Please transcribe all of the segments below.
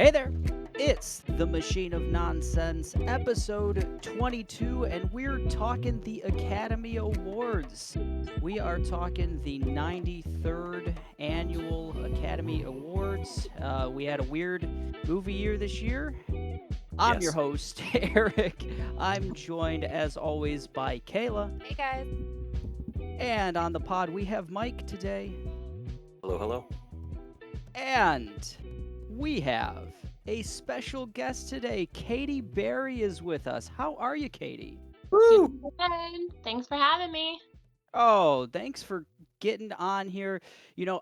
Hey there! It's the Machine of Nonsense, episode 22, and we're talking the Academy Awards. We are talking the 93rd Annual Academy Awards. We had a weird movie year this year. I'm your Yes. host, Eric. I'm joined, as always, by Kayla. Hey guys. And on the pod, we have Mike today. Hello, hello. And we have a special guest today. Katie Berry is with us. How are you, Katie? Woo! Good. Thanks for having me. Oh, thanks for getting on here.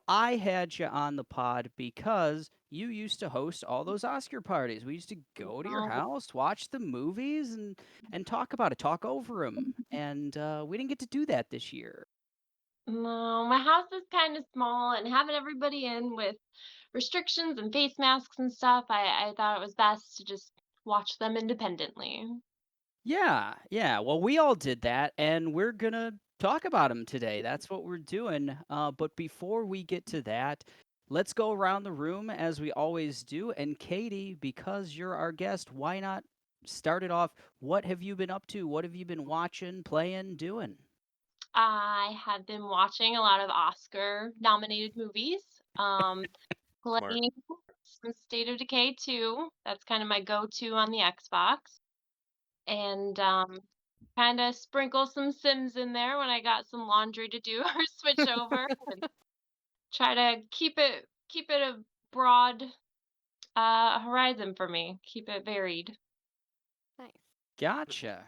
I had you on the pod because you used to host all those Oscar parties. We used to go to your Oh, house, watch the movies, and talk about it, talk over them. And we didn't get to do that this year. no, my house is kind of small, and having everybody in with restrictions and face masks and stuff, I thought it was best to just watch them independently. Yeah. Well, we all did that, and we're gonna talk about them today. That's what we're doing. But before we get to that, let's go around the room as we always do. And Katie, because you're our guest, why not start it off? What have you been up to? What have you been watching, playing, doing? I have been watching a lot of Oscar-nominated movies. Smart. Playing some State of Decay 2. That's kind of my go-to on the Xbox. And kind of sprinkle some Sims in there when I got some laundry to do or switch over. Try to keep it a broad horizon for me. Keep it varied. Nice. Gotcha.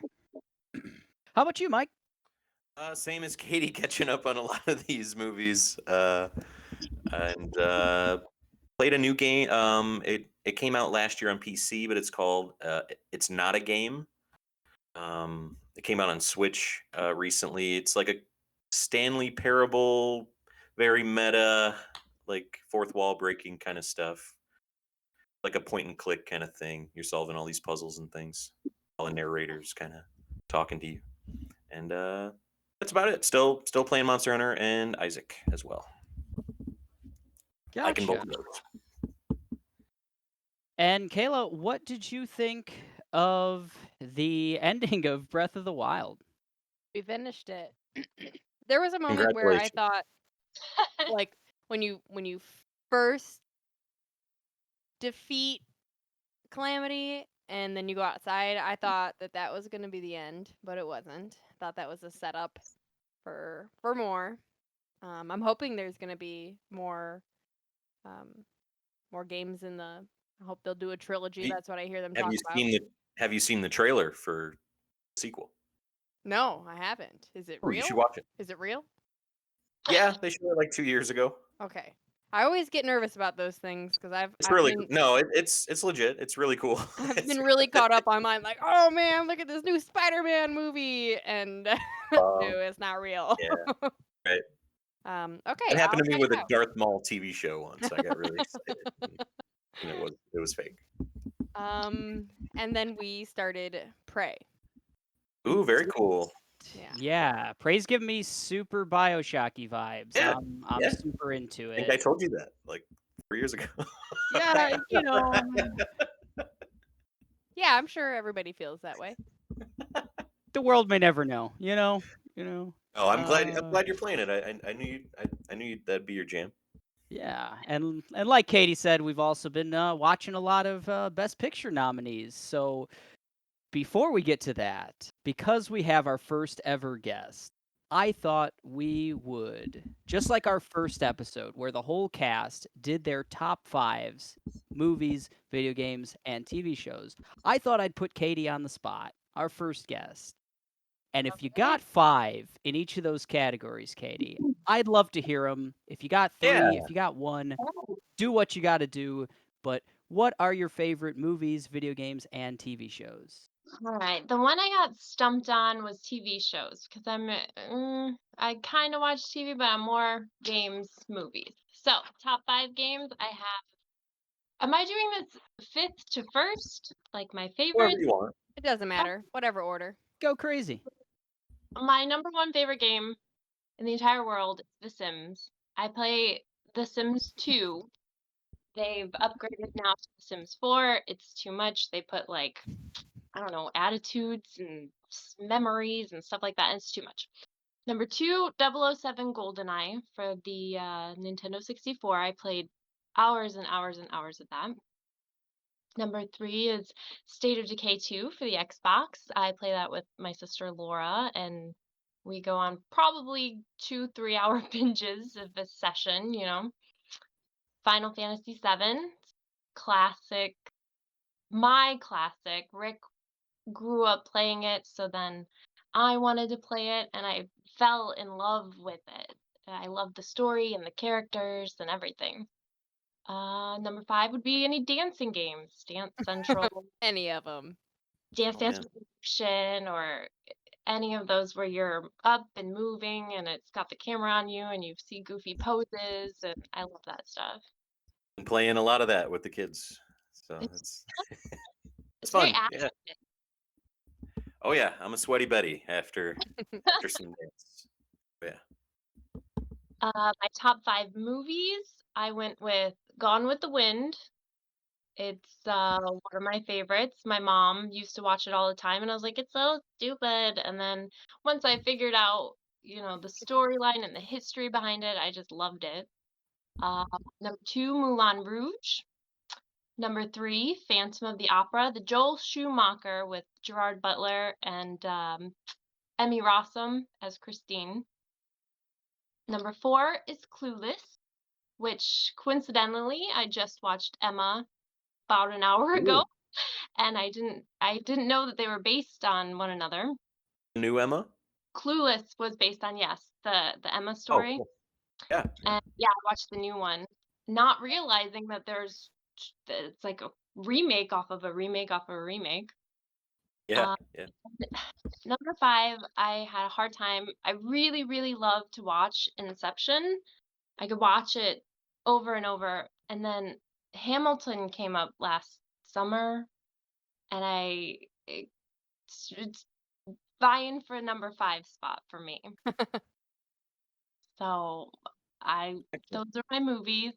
How about you, Mike? Same as Katie, catching up on a lot of these movies. And played a new game. It came out last year on PC, but it's called It's Not a Game. It came out on Switch recently. It's like a Stanley Parable, very meta, like fourth wall breaking kind of stuff. Like a point and click kind of thing. You're solving all these puzzles and things. All the narrators kind of talking to you. And that's about it. Still playing Monster Hunter and Isaac as well. Liking both Gotcha. of those. And Kayla, what did you think of the ending of Breath of the Wild? We finished it. There was a moment where I Congratulations. thought, like, when you first defeat Calamity and then you go outside, I thought that was going to be the end, but it wasn't. I thought that was a setup for more. I'm hoping there's going to be more games in the. I hope they'll do a trilogy. You- That's what I hear them Have talk you about. seen the Have you seen the trailer for the sequel? No, I haven't. Is it Oh, you real? should watch it. Is it real? Yeah, they showed it like 2 years ago. Okay. I always get nervous about those things because It's I've really been no, it's legit. It's really cool. I've It's been really caught up on mine, like, oh man, look at this new Spider-Man movie, and no, it's not real. yeah, right. Okay, It I'll happened to me check with it a out. Darth Maul TV show once. I got really excited, and it was fake. And then we started Prey. Ooh, very cool. Yeah. Yeah, Prey's giving me super Bioshocky vibes. Yeah, I'm yeah. super into I think I it. told you that like 4 years ago. Yeah, Yeah, I'm sure everybody feels that way. the world may never know. You know. Oh, I'm Uh, glad you're playing it. I knew that'd be your jam. yeah, and like Katie said, we've also been watching a lot of Best Picture nominees. So before we get to that, because we have our first ever guest, I thought we would, just like our first episode, where the whole cast did their top fives, movies, video games, and TV shows. I thought I'd put Katie on the spot, our first guest. And if you Okay. got five in each of those categories, Katie, I'd love to hear them. If you got Yeah. three, if you got one, do what you got to do. But what are your favorite movies, video games, and TV shows? All right. The one I got stumped on was TV shows because I kind of watch TV, but I'm more games, movies. So top 5 games I have. Am I doing this fifth to first? Like my Whatever favorites? you want. It doesn't matter, whatever order. Go crazy. My number one favorite game in the entire world is The Sims. I play The Sims 2 They've upgraded now to The Sims 4. It's too much. They put like, I don't know, attitudes and memories and stuff like that. And it's too much. Number 2, 007 GoldenEye for the Nintendo 64. I played hours and hours and hours of that. Number 3 is State of Decay 2 for the Xbox. I play that with my sister Laura, and we go on probably 2-3 hour binges of a session, you know. Final Fantasy 7, classic, my classic. Rick grew up playing it, so then I wanted to play it, and I fell in love with it. I love the story and the characters and everything. Number 5 would be any dancing games, Dance Central, Any of them. Dance Oh, Dance man. Revolution, or any of those where you're up and moving and it's got the camera on you and you see goofy poses, and I love that stuff. Been playing a lot of that with the kids. So It's it's it's very fun. Yeah. active. Oh yeah, I'm a sweaty Betty after some dance. Yeah. My top 5 movies, I went with Gone with the Wind. It's one of my favorites. My mom used to watch it all the time, and I was like, it's so stupid. And then once I figured out, you know, the storyline and the history behind it, I just loved it. Uh, Number 2, Moulin Rouge. Number 3, Phantom of the Opera, the Joel Schumacher with Gerard Butler and Emmy Rossum as Christine. Number 4 is Clueless, which coincidentally I just watched Emma about an hour ago, Ooh, and I didn't know that they were based on one another. new Emma. Clueless was based on, yes, the Emma Oh, story, cool. Yeah. and yeah, I watched the new one, not realizing that that it's like a remake off of a remake off of a remake. Yeah. Uh, Yeah. Number 5, I had a hard time. I really, really love to watch Inception. I could watch it over and over, and then Hamilton came up last summer, and it's vying for number 5 spot for me. So I Excellent. those are my movies.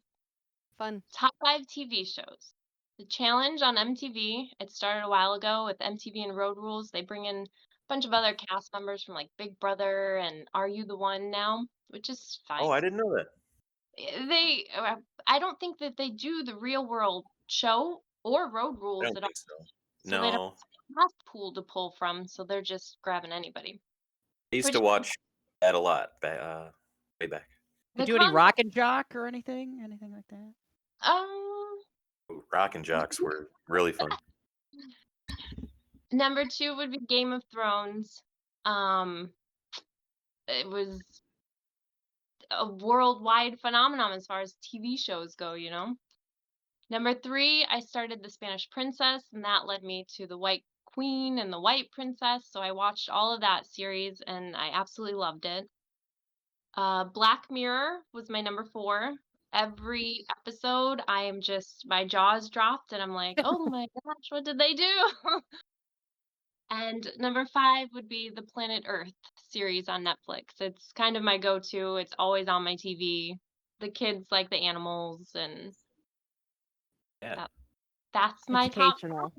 Fun. Top 5 TV shows. The Challenge on MTV. It started a while ago with MTV and Road Rules. They bring in a bunch of other cast members from like Big Brother and Are You the One now, which is Oh, fine. I didn't know that. I don't think that they do the Real World show or Road I Rules don't at all. think so. So they don't No. have a pool to pull from, so they're just grabbing anybody. I used Which to watch that a lot way back. They the do any con rock and jock or anything? Anything like that? um Ooh, Rock and Jocks were really fun. Number 2 would be Game of Thrones. Um, it was a worldwide phenomenon as far as TV shows go, you know. Number 3, I started The Spanish Princess, and that led me to The White Queen and The White Princess. So I watched all of that series, and I absolutely loved it. Black Mirror was my number 4. Every episode, I am just my jaws dropped, and I'm like, oh my gosh, what did they do? And number 5 would be the Planet Earth series on Netflix. It's kind of my go-to. It's always on my TV. The kids like the animals, and Yeah. that, that's my top. Educational.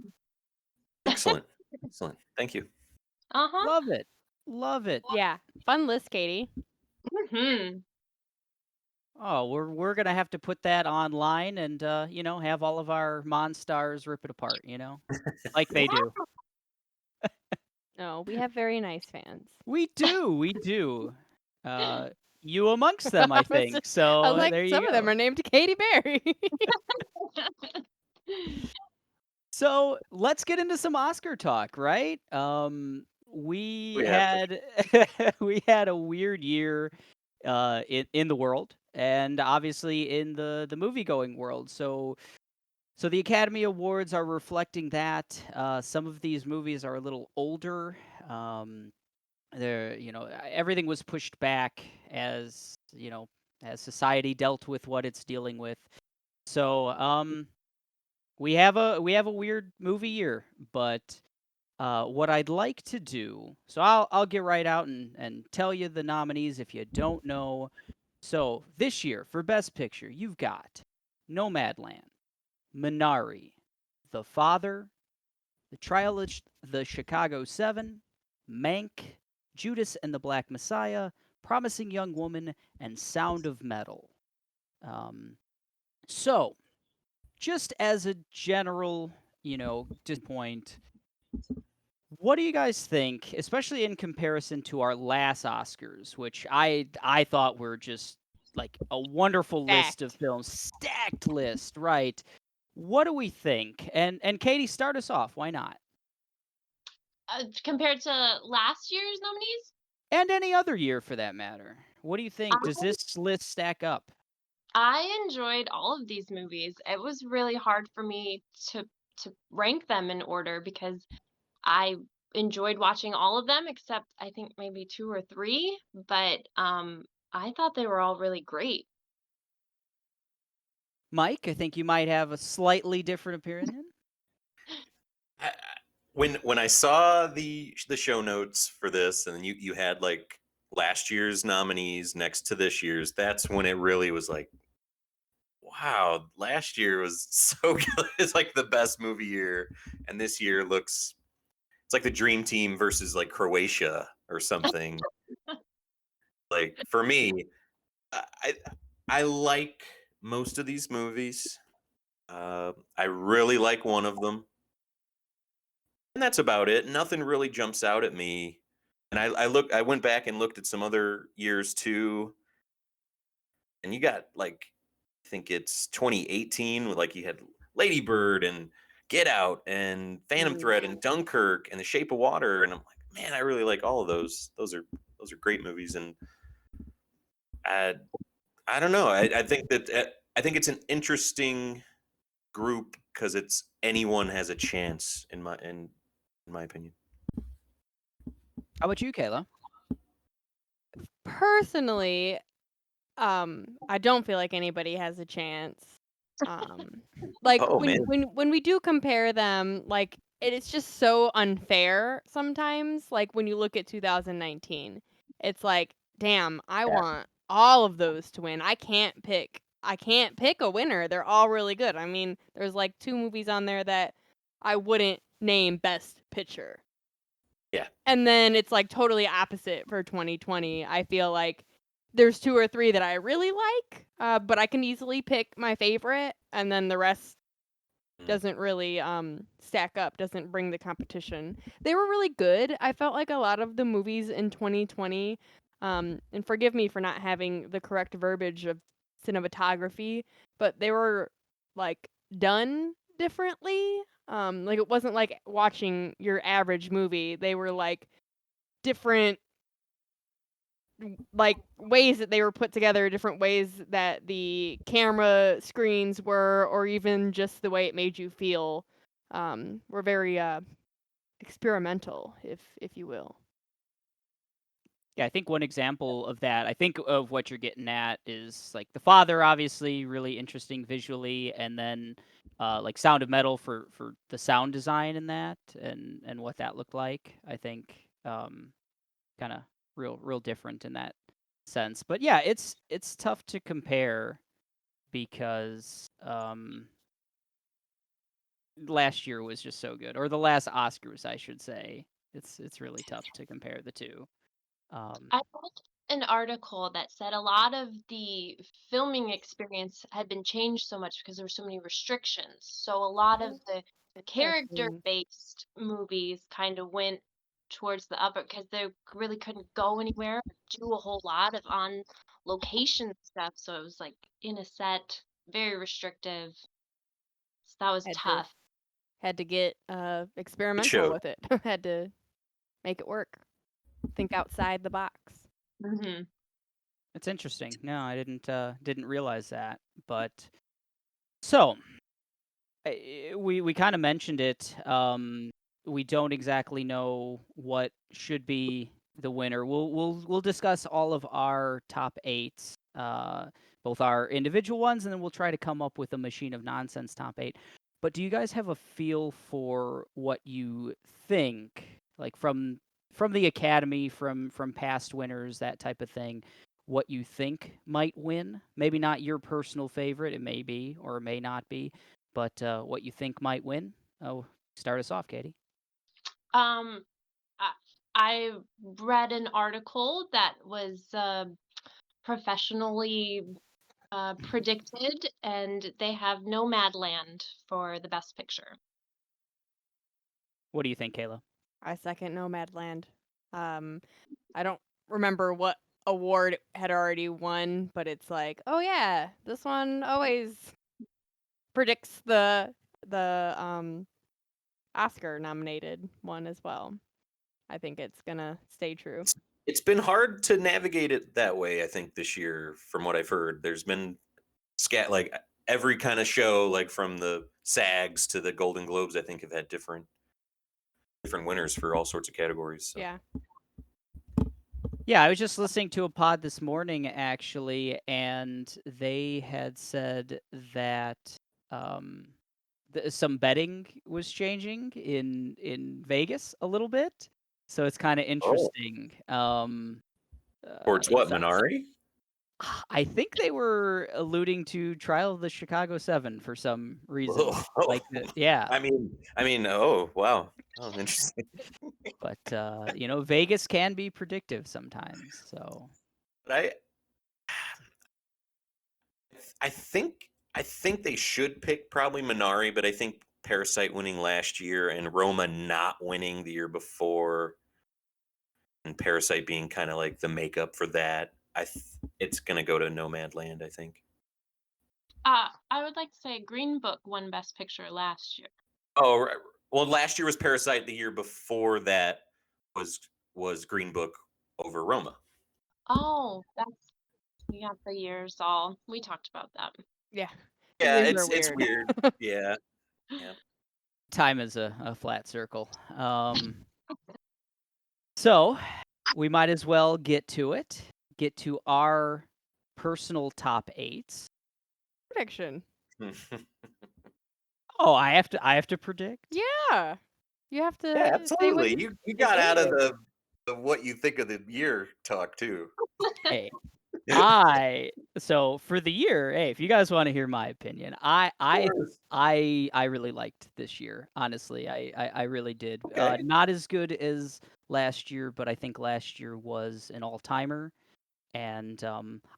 Excellent. Excellent. Thank you. Uh-huh. Love it. Love it. Yeah. Fun list, Katie. Hmm. Oh, we're gonna have to put that online and you know, have all of our MonStars rip it apart, you know? Like they Yeah. do. No, we have very nice fans. We do, we do. You amongst them, I I was think. just- I was So like, there some you of them go. are named Katie Berry. So let's get into some Oscar talk, right? We We have to. had we had a weird year in the world and obviously in the movie going world. So the Academy Awards are reflecting that. Some of these movies are a little older. They're, you know, everything was pushed back as, you know, as society dealt with what it's dealing with. So, we have a weird movie year, but what I'd like to do, so I'll get right out and tell you the nominees if you don't know. So this year for Best Picture, you've got Nomadland, Minari, The Father, The Trial of the Chicago 7, Mank, Judas and the Black Messiah, Promising Young Woman, and Sound of Metal. So, just as a general, point, what do you guys think, especially in comparison to our last Oscars, which I thought were just like a wonderful list of Fact. films, stacked list, right? What do we think? And Katie, start us off. Why not? Compared to last year's nominees, And any other year for that matter. What do you think? Does I this list stack up? I enjoyed all of these movies. It was really hard for me to rank them in order because I enjoyed watching all of them except I think maybe 2 or 3, but I thought they were all really great. Mike, I think you might have a slightly different opinion. I, when I saw the show notes for this, and you had like last year's nominees next to this year's, that's when it really was like, wow, last year was so good. It's like the best movie year, and this year looks it's like the dream team versus like Croatia or something. Like for me, I I like most of these movies. I really like one of them, and that's about it. Nothing really jumps out at me. And I went back and looked at some other years too, and you got like I think it's 2018 with like you had Lady Bird and Get Out and Phantom Mm. Thread and Dunkirk and The Shape of Water, and I'm like, man, I really like all of those. Those are great movies, and I I don't know. I think that I think it's an interesting group because it's anyone has a chance in my opinion. How about you, Kayla? Personally, I don't feel like anybody has a chance. Um, like Oh man, when we do compare them, like it's just so unfair sometimes. Like when you look at 2019, it's like, damn, I yeah, want all of those to win. I can't pick a winner. They're all really good. I mean, there's like 2 movies on there that I wouldn't name best picture. yeah, And then it's like totally opposite for 2020. I feel like there's 2 or 3 that I really like, but I can easily pick my favorite, and then the rest mm, doesn't really stack up, doesn't bring the competition. They were really good. I felt like a lot of the movies in 2020, and forgive me for not having the correct verbiage of cinematography, but they were like done differently. Like it wasn't like watching your average movie. They were like different like ways that they were put together, different ways that the camera screens were, or even just the way it made you feel, were very experimental, if you will. Yeah, I think one example of that, I think of what you're getting at is like The Father, obviously really interesting visually, and then like Sound of Metal for the sound design in that and what that looked like. I think kind of real different in that sense. But yeah, it's tough to compare because last year was just so good, or the last Oscars, I should say. It's really tough to compare the two. Um, I read an article that said a lot of the filming experience had been changed so much because there were so many restrictions. So a lot of the Interesting. character-based movies kind of went towards the upper because they really couldn't go anywhere, do a whole lot of on location stuff. So it was like in a set, very restrictive. So that was Had to tough. had to get it experimental showed. with it. Had to make it work. Think outside the box. Hmm. it's interesting. No, I didn't realize that. But so we kind of mentioned it. We don't exactly know what should be the winner. We'll discuss all of our top eights, both our individual ones, and then we'll try to come up with a machine of nonsense top eight. But do you guys have a feel for what you think, like from the Academy, from past winners, that type of thing? What you think might win? Maybe not your personal favorite. It may be, or it may not be, but what you think might win? Oh, start us off, Katie. Um, I, I read an article that was professionally predicted, and they have Nomadland for the best picture. What do you think, Kayla? I second Nomadland. I don't remember what award it had already won, but it's like, oh yeah, this one always predicts the Oscar nominated one as well. I think it's gonna stay true. It's been hard to navigate it that way, I think, this year, from what I've heard. There's been like every kind of show, like from the SAGs to the Golden Globes, I think have had different winners for all sorts of categories. So. Yeah. Yeah, I was just listening to a pod this morning actually, and they had said that some betting was changing in Vegas a little bit, so it's kind of interesting. Towards what, so- Minari? I think they were alluding to Trial of the Chicago 7 for some reason. Oh, Yeah. I mean, oh wow, oh interesting. But Vegas can be predictive sometimes. So But I think they should pick probably Minari, but I think Parasite winning last year and Roma not winning the year before, and Parasite being kind of like the makeup for that, it's gonna go to Nomadland, I think. I would like to say Green Book won Best Picture last year. Oh, right. Well, last year was Parasite. The year before that was Green Book over Roma. Oh, we got the years all. We talked about that. Yeah. Yeah, Years are it's weird. Yeah, yeah. time is a flat circle. So we might as well get to it. Get to our personal top 8s. Prediction. Oh, I have to predict. Yeah. You have to Yeah, say what absolutely. You got out of the what you think of the year talk too. Hey, so for the year, hey, if you guys want to hear my opinion, I really liked this year. Honestly, I really did. Okay. Not as good as last year, but I think last year was an all timer, and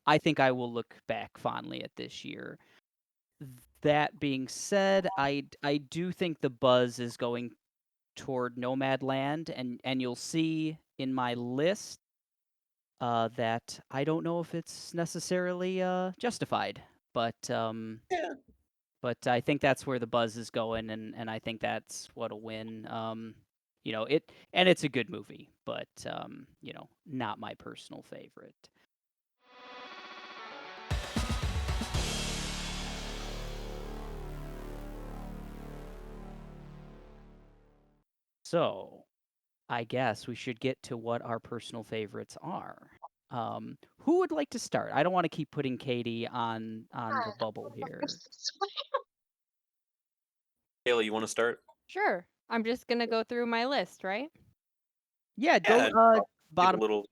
I think I will look back fondly at this year. That being said, I do think the buzz is going toward Nomadland, and you'll see in my list that I don't know if it's necessarily justified, but Yeah. but I think that's where the buzz is going, and I think that's what'll win. It's a good movie, but not my personal favorite. So, I guess we should get to what our personal favorites are. Who would like to start? I don't want to keep putting Katie on the bubble here. Kayla, you want to start? Sure. I'm just gonna go through my list, right? Yeah, go Yeah, I'll give bottom. a little.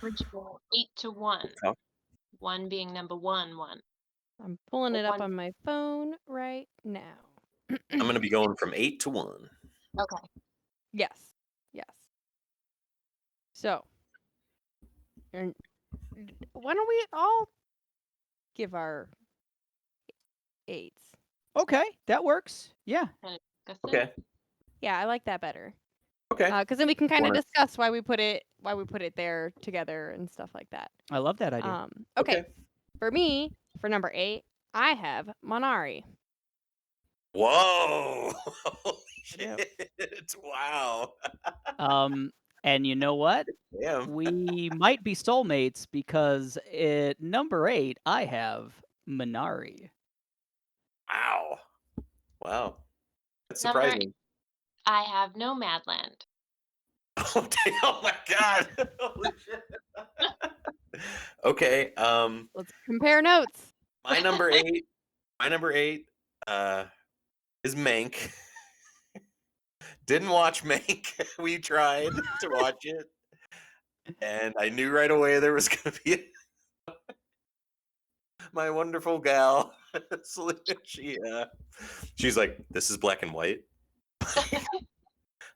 Original 8-1. talk. One being number one. I'm pulling it up One. on my phone right now. I'm gonna be going from 8 to 1. Okay. Yes. Yes. So, and why don't we all give our 8s? Okay, that works. Yeah. Discuss it. Okay. Yeah, I like that better. Okay. Because then we can kind of Wanna- discuss why we put it there together and stuff like that. I love that idea. Okay. For me, for number 8, I have Monari. Whoa! Holy Yep. shit! Wow. And you know what? Damn. We might be soulmates because at number 8, I have Minari. Wow. Wow. That's Number surprising. I have Nomadland. Oh, damn, oh my god. Holy shit. Okay. Let's compare notes. My number 8. My number 8 is Mank. Didn't watch Mank. We tried to watch it. And I knew right away there was gonna be my wonderful gal. She's like, this is black and white.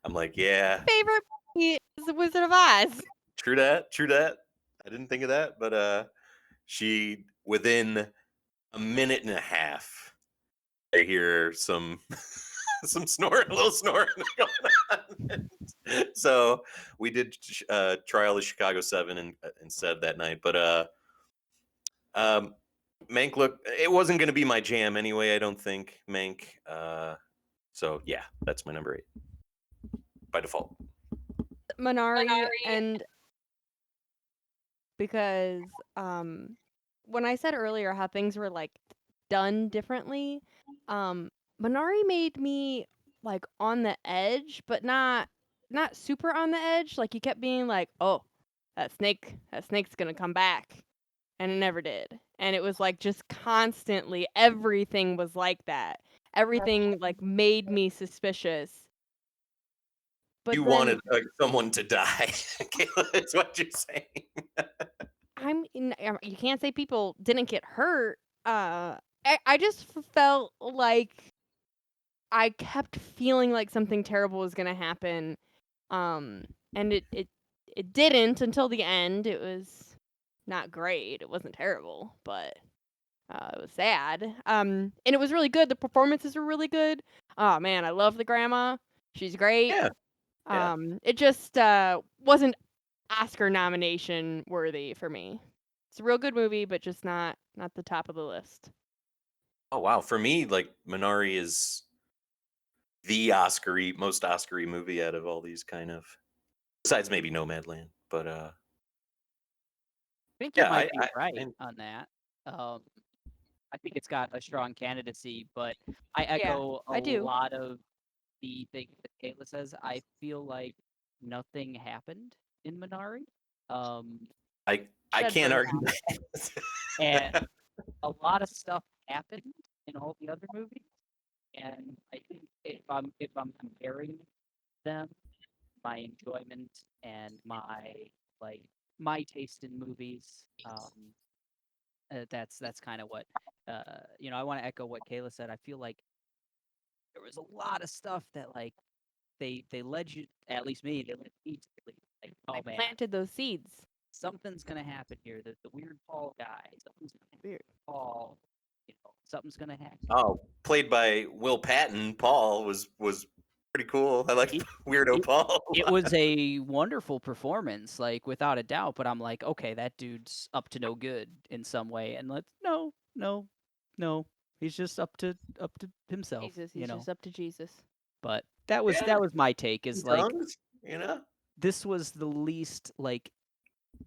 I'm like, yeah, Favorite movie is The Wizard of Oz. true that. I didn't think of that, but she within a minute and a half, I hear some snoring, a little snoring going on. So we did Trial of Chicago 7 instead that night, but Mank it wasn't going to be my jam anyway. I don't think Mank. So yeah, that's my number 8 by default. Minari, and because when I said earlier how things were like done differently, Minari made me like on the edge, but not super on the edge. Like you kept being like, "Oh, that snake's gonna come back," and it never did. And it was like just constantly everything was like that. Everything like made me suspicious. But You then wanted someone to die, Kayla. Is what you're saying. you can't say people didn't get hurt. I just felt like I kept feeling like something terrible was gonna happen. And it didn't until the end. It was not great. It wasn't terrible, but it was sad. And it was really good. The performances were really good. Oh man, I love the grandma. She's great. Yeah. Yeah. It just wasn't Oscar nomination worthy for me. It's a real good movie, but just not the top of the list. Oh wow, for me, like Minari is the most Oscar-y movie out of all these kind of, besides maybe Nomadland, but I think you yeah, might be I right on that. I think it's got a strong candidacy, but I Yeah, echo I a do. lot of the things that Kayla says. I feel like nothing happened in Minari. I Shed can't bird. argue that. And a lot of stuff happened in all the other movies. And I think if I'm comparing them, my enjoyment and my taste in movies, that's kind of what I want to echo what Kayla said. I feel like there was a lot of stuff that like they led you, at least me, they led me to believe like, oh man, Planted those seeds. something's gonna happen here. The weird Paul guy, something's gonna happen. Weird. Paul, something's gonna happen. Oh, played by Will Patton, Paul was pretty cool. I like Weirdo Paul. It was a wonderful performance, like without a doubt. But I'm like, okay, that dude's up to no good in some way, and no, he's just up to himself, Jesus, he's just up to Jesus. But that was my take. Is like Tongues, this was the least like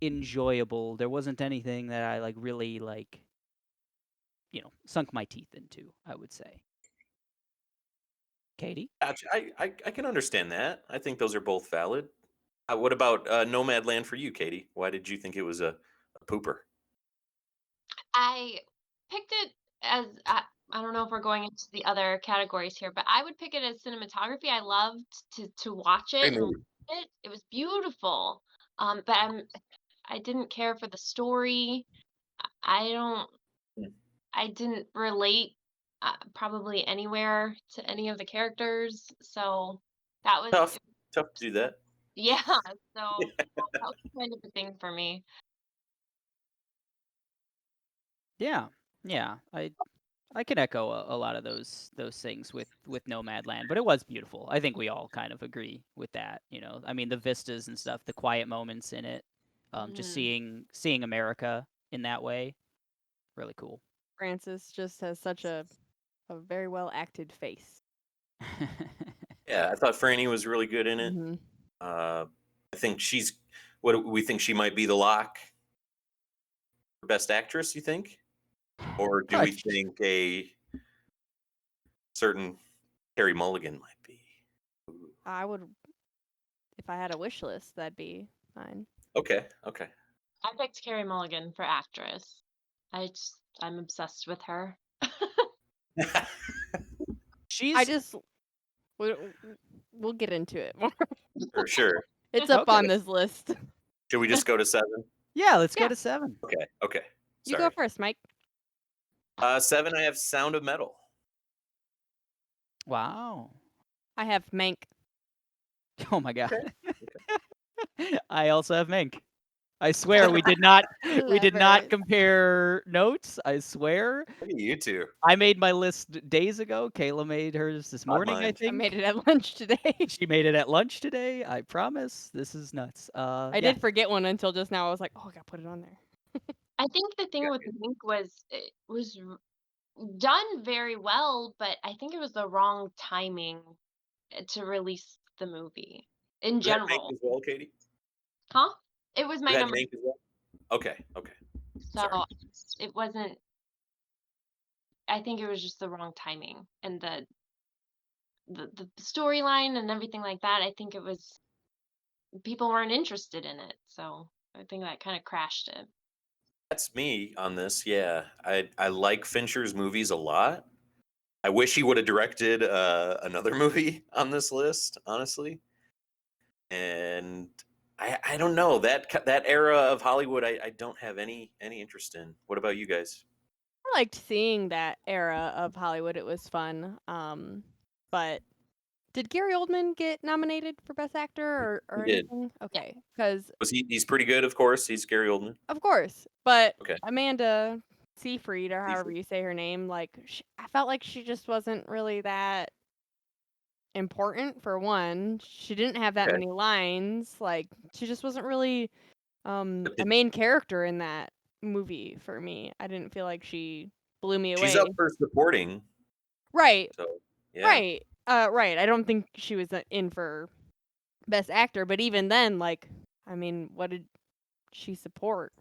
enjoyable. There wasn't anything that I like really like, sunk my teeth into, I would say. Katie? I can understand that. I think those are both valid. What about Nomadland for you, Katie? Why did you think it was a pooper? I picked it as I don't know if we're going into the other categories here, but I would pick it as cinematography. I loved to watch it Great and movie. read it. It was beautiful. But I didn't care for the story. I don't. Hmm. I didn't relate probably anywhere to any of the characters. So that was Tough to do that. yeah. So that was kind of the thing for me. Yeah, I can echo a lot of those things with Nomadland, but it was beautiful. I think we all kind of agree with that. I mean, the vistas and stuff, the quiet moments in it, just Mm. seeing America in that way, really cool. Francis just has such a very well acted face. Yeah, I thought Franny was really good in it. Mm-hmm. I think what do we think she might be the lock for Best Actress, you think? Or do we think a certain Carey Mulligan might be? Ooh. I would, if I had a wish list, that'd be fine. Okay. I picked Carey Mulligan for actress. I'm obsessed with her. I just we'll get into it more. For sure. It's up on this list. Should we just go to 7? Yeah, let's go Yeah. to 7. Okay. You go first, Mike. 7, I have Sound of Metal. Wow. I have Mank. Oh my god. Okay. I also have Mink. I swear we did not Clever. compare notes. I swear. Look at you two. I made my list days ago. Kayla made hers this Odd morning, I mind. I made think. it at lunch today. She made it at lunch today. I promise. This is nuts. I Yeah. did forget one until just now. I was like, oh, I gotta put it on there. I think the thing with Mink was it was done very well, but I think it was the wrong timing to release the movie in You had Mank general. as well, Katie? Huh? It was my You had number, Mank as well? Okay. so Sorry. it wasn't. I think it was just the wrong timing and the storyline and everything like that. I think it was people weren't interested in it, so I think that kind of crashed it. That's me on this. Yeah. I like Fincher's movies a lot. I wish he would have directed another movie on this list, honestly. And I don't know that era of Hollywood. I don't have any interest in. What about you guys? I liked seeing that era of Hollywood. It was fun. But did Gary Oldman get nominated for Best Actor or He did. anything? Yeah. Okay, because Was he? He's pretty good, of course. He's Gary Oldman. of course, but Okay. Amanda Seyfried or however Seyfried. you say her name, like I felt like she just wasn't really that important. For one, she didn't have that Okay. many lines. Like she just wasn't really But a main character in that movie for me. I didn't feel like she blew me she's away. up for supporting. Right, So yeah. right, right. I don't think she was in for Best Actor, but even then, like, I mean, what did she support?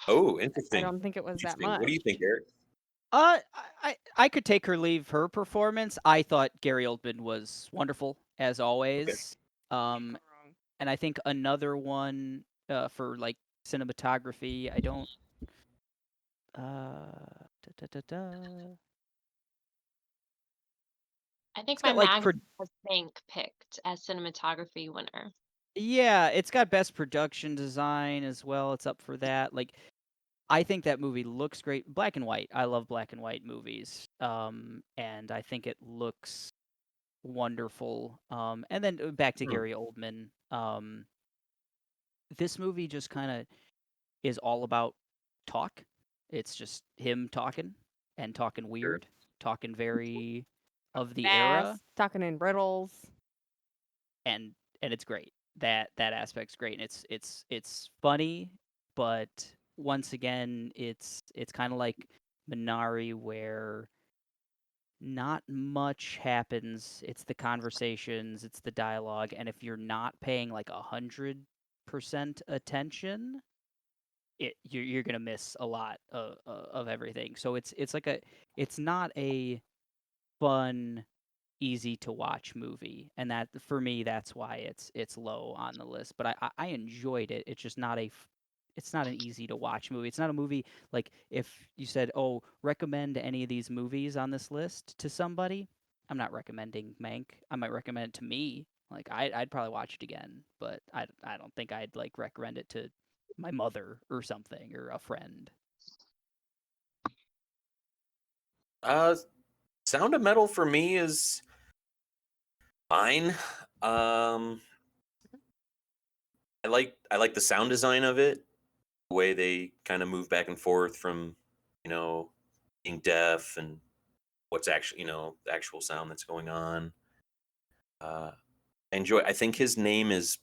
Oh, I interesting. don't think it was that What do much. you think, Eric? I could take her leave her performance. I thought Gary Oldman was wonderful as Okay. always. And I think another one for like cinematography. I don't. Da, da, da. I think It's my got like mag was Mank picked as cinematography winner. yeah, it's got best production design as well. It's up for that. Like I think that movie looks great. Black and white. I love black and white movies. And I think it looks wonderful. And then back to Hmm. Gary Oldman. This movie just kind of is all about talk. It's just him talking and talking Sure. weird, talking very of the era, Fast, talking in riddles. and it's great. That aspect's great, and it's funny, but once again, it's kind of like Minari, where not much happens. It's the conversations, it's the dialogue, and if you're not paying like 100% attention, you're gonna miss a lot of everything. So it's like it's not a fun, easy to watch movie, and that for me that's why it's low on the list. But I enjoyed it. It's just not it's not an easy to watch movie. It's not a movie like if you said, "Oh, recommend any of these movies on this list to somebody." I'm not recommending Mank. I might recommend it to me. Like I'd probably watch it again, but I don't think I'd like recommend it to my mother or something or a friend. Uh, Sound of Metal for me is fine. I like the sound design of it, the way they kind of move back and forth from, you know, being deaf and what's actually, the actual sound that's going on. I enjoy. I think his name is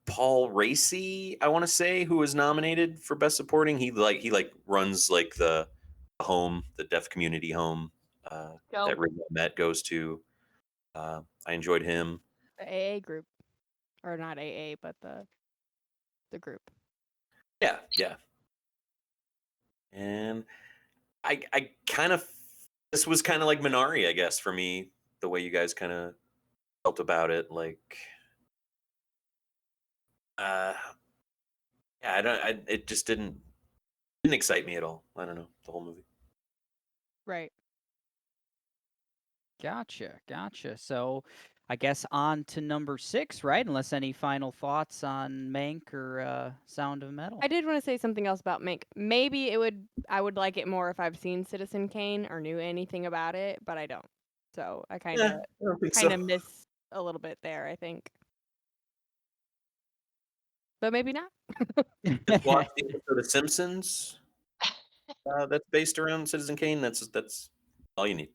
Paul Racy. I want to say, who was nominated for best supporting. He runs like the home, the deaf community home Joe. that Rick Met goes to. I enjoyed him. The AA group, or not AA, but the group. Yeah. And I kind of, this was kind of like Minari, I guess, for me, the way you guys kind of felt about it. Like, uh, yeah, it just didn't excite me at all. I don't know, the whole movie. Right. Gotcha. So I guess on to number 6, right? Unless any final thoughts on Mank or Sound of Metal. I did want to say something else about Mank. Maybe I would like it more if I've seen Citizen Kane or knew anything about it, but I don't. So I kind Yeah, of I don't think so. miss a little bit there, I think. But maybe not. Just watch the episode of Simpsons that's based around Citizen Kane. That's all you need.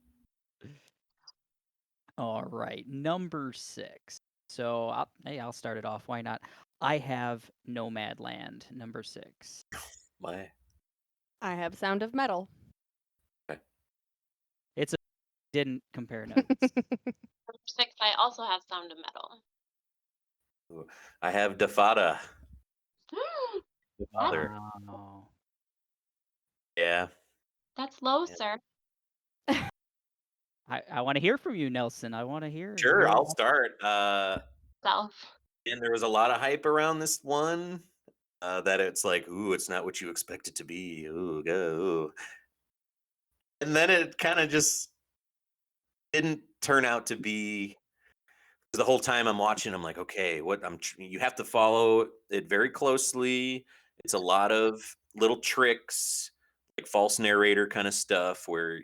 All right, number 6. So I'll start it off. Why not? I have Nomad Land, number 6. My I have Sound of Metal. It's a didn't compare notes. Number 6, I also have Sound of Metal. I have Defada. The That's, father. Wow. Yeah. that's low, Yeah. sir. I want to hear from you, Nelson. I want to hear. Sure, I'll start. Self. And there was a lot of hype around this one. That it's like, ooh, it's not what you expect it to be. Ooh, go. And then it kind of just didn't turn out to be. The whole time I'm watching, I'm like, okay, you have to follow it very closely. It's a lot of little tricks, like false narrator kind of stuff, where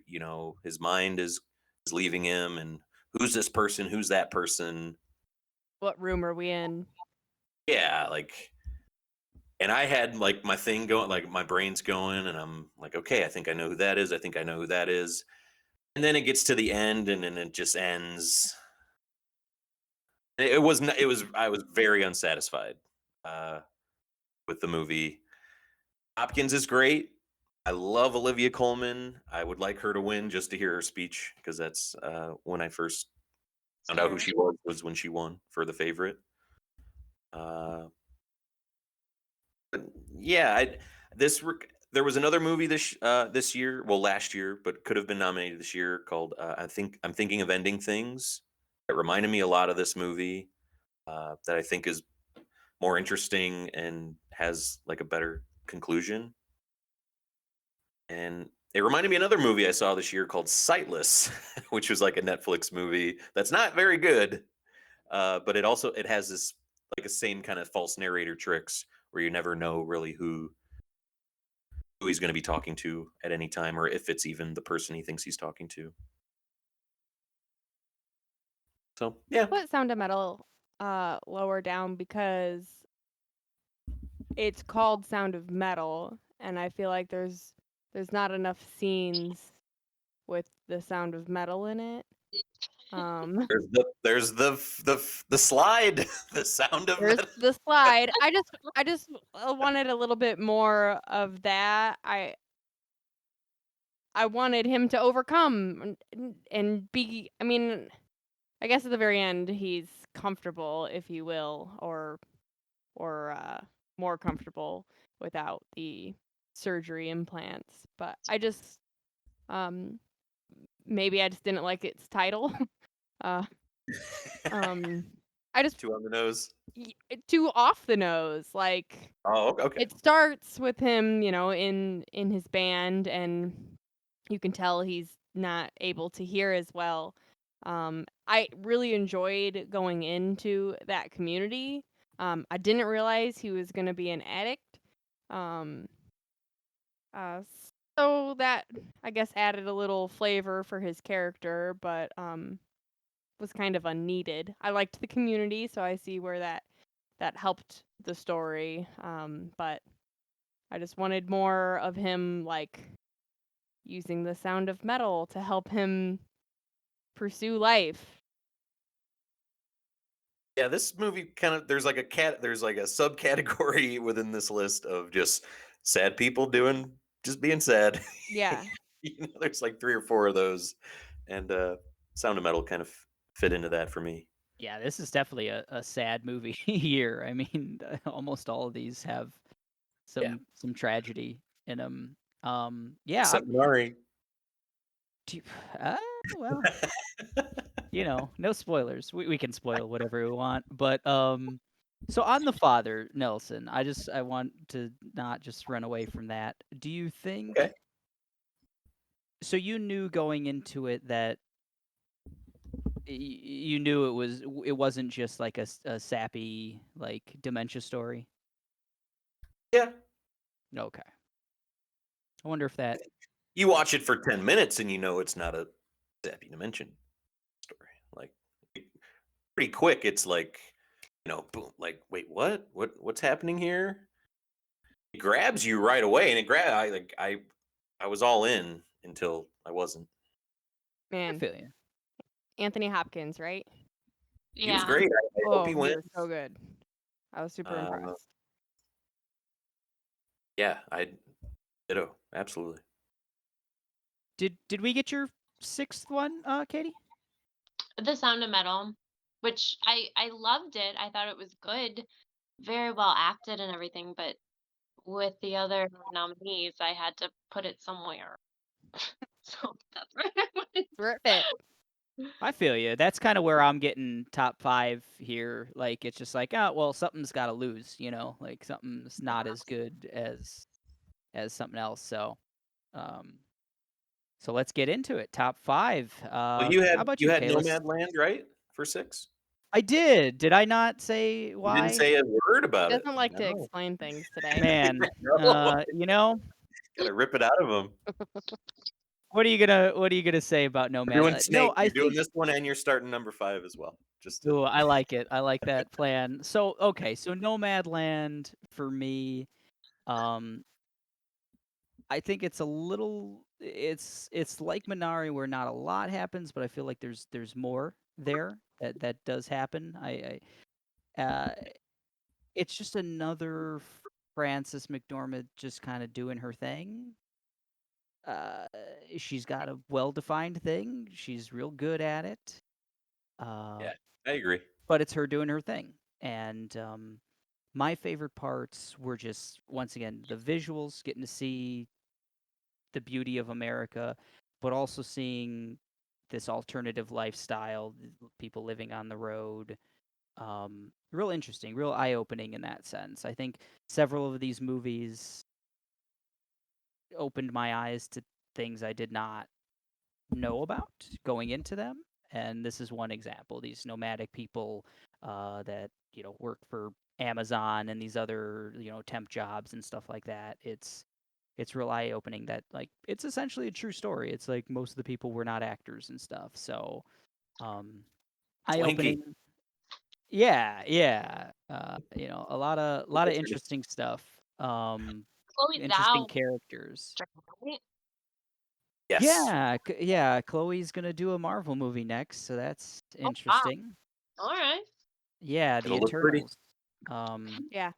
his mind is leaving him, and who's this person? Who's that person? What room are we in? Yeah, and I had like my thing going, like my brain's going, and I'm like, okay, I think I know who that is. I think I know who that is. And then it gets to the end, and then it just ends. It was n- it was I was very unsatisfied with the movie. Hopkins is great. I love Olivia Colman. I would like her to win just to hear her speech, because that's when I first found out who she was when she won for The Favorite. But yeah, there was another movie this year, well last year, but could have been nominated this year, called I'm Thinking of Ending Things. It reminded me a lot of this movie, that I think is more interesting and has like a better conclusion. And it reminded me of another movie I saw this year called Sightless, which was like a Netflix movie that's not very good, but it has this like a same kind of false narrator tricks where you never know really who he's going to be talking to at any time, or if it's even the person he thinks he's talking to. So yeah, Put Sound of Metal lower down because it's called Sound of Metal, and I feel like there's not enough scenes with the sound of metal in it. there's the slide, the sound of There's metal. the slide. I just wanted a little bit more of that. I wanted him to overcome and be. I mean, I guess at the very end he's comfortable, if you will, or more comfortable without the surgery implants. But I just maybe I just didn't like its title. uh, I just Two on the nose. too off the nose. Like Oh, okay. it starts with him, in his band, and you can tell he's not able to hear as well. I really enjoyed going into that community. I didn't realize he was going to be an addict. Um, uh, so that I guess added a little flavor for his character, but was kind of unneeded. I liked the community, so I see where that helped the story. But I just wanted more of him, like using the sound of metal to help him pursue life. Yeah, this movie there's like a subcategory within this list of just sad people just being sad. Yeah. There's like 3 or 4 of those, and Sound of Metal kind of fit into that for me. Yeah, this is definitely a sad movie year. I mean, almost all of these have Yeah, some tragedy in them. Yeah, except Minari. do you- uh, well, no spoilers. We can spoil whatever we want, but so on the father, Nelson, I want to not just run away from that. Do you think so you knew going into it that you knew it wasn't just like a sappy like dementia story. Yeah. Okay. I wonder if that. You watch it for 10 minutes and you know it's not a sappy dimension story. Like pretty quick, it's like, boom, like, wait, what's happening here? It grabs you right away, and I was all in until I wasn't. I Man, feel you. Anthony Hopkins, right? He was Yeah. great. I hope Oh, he he wins. was so good. I was super impressed. Yeah, I ditto, absolutely. Did we get your sixth one, Katie? The Sound of Metal, which I loved it. I thought it was good, very well acted and everything, but with the other nominees, I had to put it somewhere. So that's where I went. Where it fit. I feel you. That's kind of where I'm getting top 5 here. Like it's just like, oh well, something's got to lose, like something's not as good as something else. Um, so let's get into it. Top 5. Well, How about you you, had Kayla? Nomad Land, right, for 6? I did. Did I not say You didn't why? say a word He about it. doesn't like to No. explain things today. Man, No. you know, Gotta rip it out of him. what are you gonna say about We're doing Nomad? No, Snake. I You're doing think. this one, and you're starting number 5 as well. Just to Ooh, I like it. I like that plan. So okay, so Nomadland for me, um, I think it's a little. It's like Minari where not a lot happens, but I feel like there's more there that does happen. It's just another Frances McDormand just kind of doing her thing. Uh, she's got a well-defined thing. She's real good at it. Uh, Yeah, I agree. but it's her doing her thing. And my favorite parts were just once again the visuals, getting to see the beauty of America, but also seeing this alternative lifestyle, people living on the road. Real interesting, real eye-opening in that sense. I think several of these movies opened my eyes to things I did not know about going into them. And this is one example. These nomadic people that work for Amazon and these other temp jobs and stuff like that. It's real eye opening that like it's essentially a true story. It's like most of the people were not actors and stuff. So eye Swanky. opening. Yeah, yeah. A lot of interesting stuff. Chloe Interesting Zhao, characters. right? Yes. Yeah, yeah. Chloe's gonna do a Marvel movie next, so that's Oh wow. interesting. All right. Yeah, the It'll look pretty. Eternals. Um, Yeah.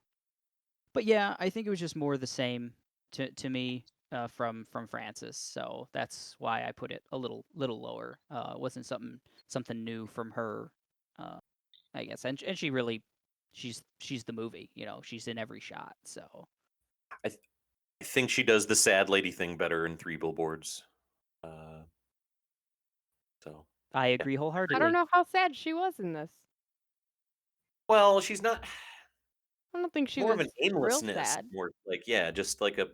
but yeah, I think it was just more the same to me from Francis, so that's why I put it a little lower. It wasn't something new from her, uh, I guess, and she really, she's the movie. She's in every shot. So I, th- I think she does the sad lady thing better in Three Billboards. Uh, so I yeah. agree I don't wholeheartedly. know how sad she was in this. Well, she's not I don't think she more of was an real aimlessness, sad. more like just like a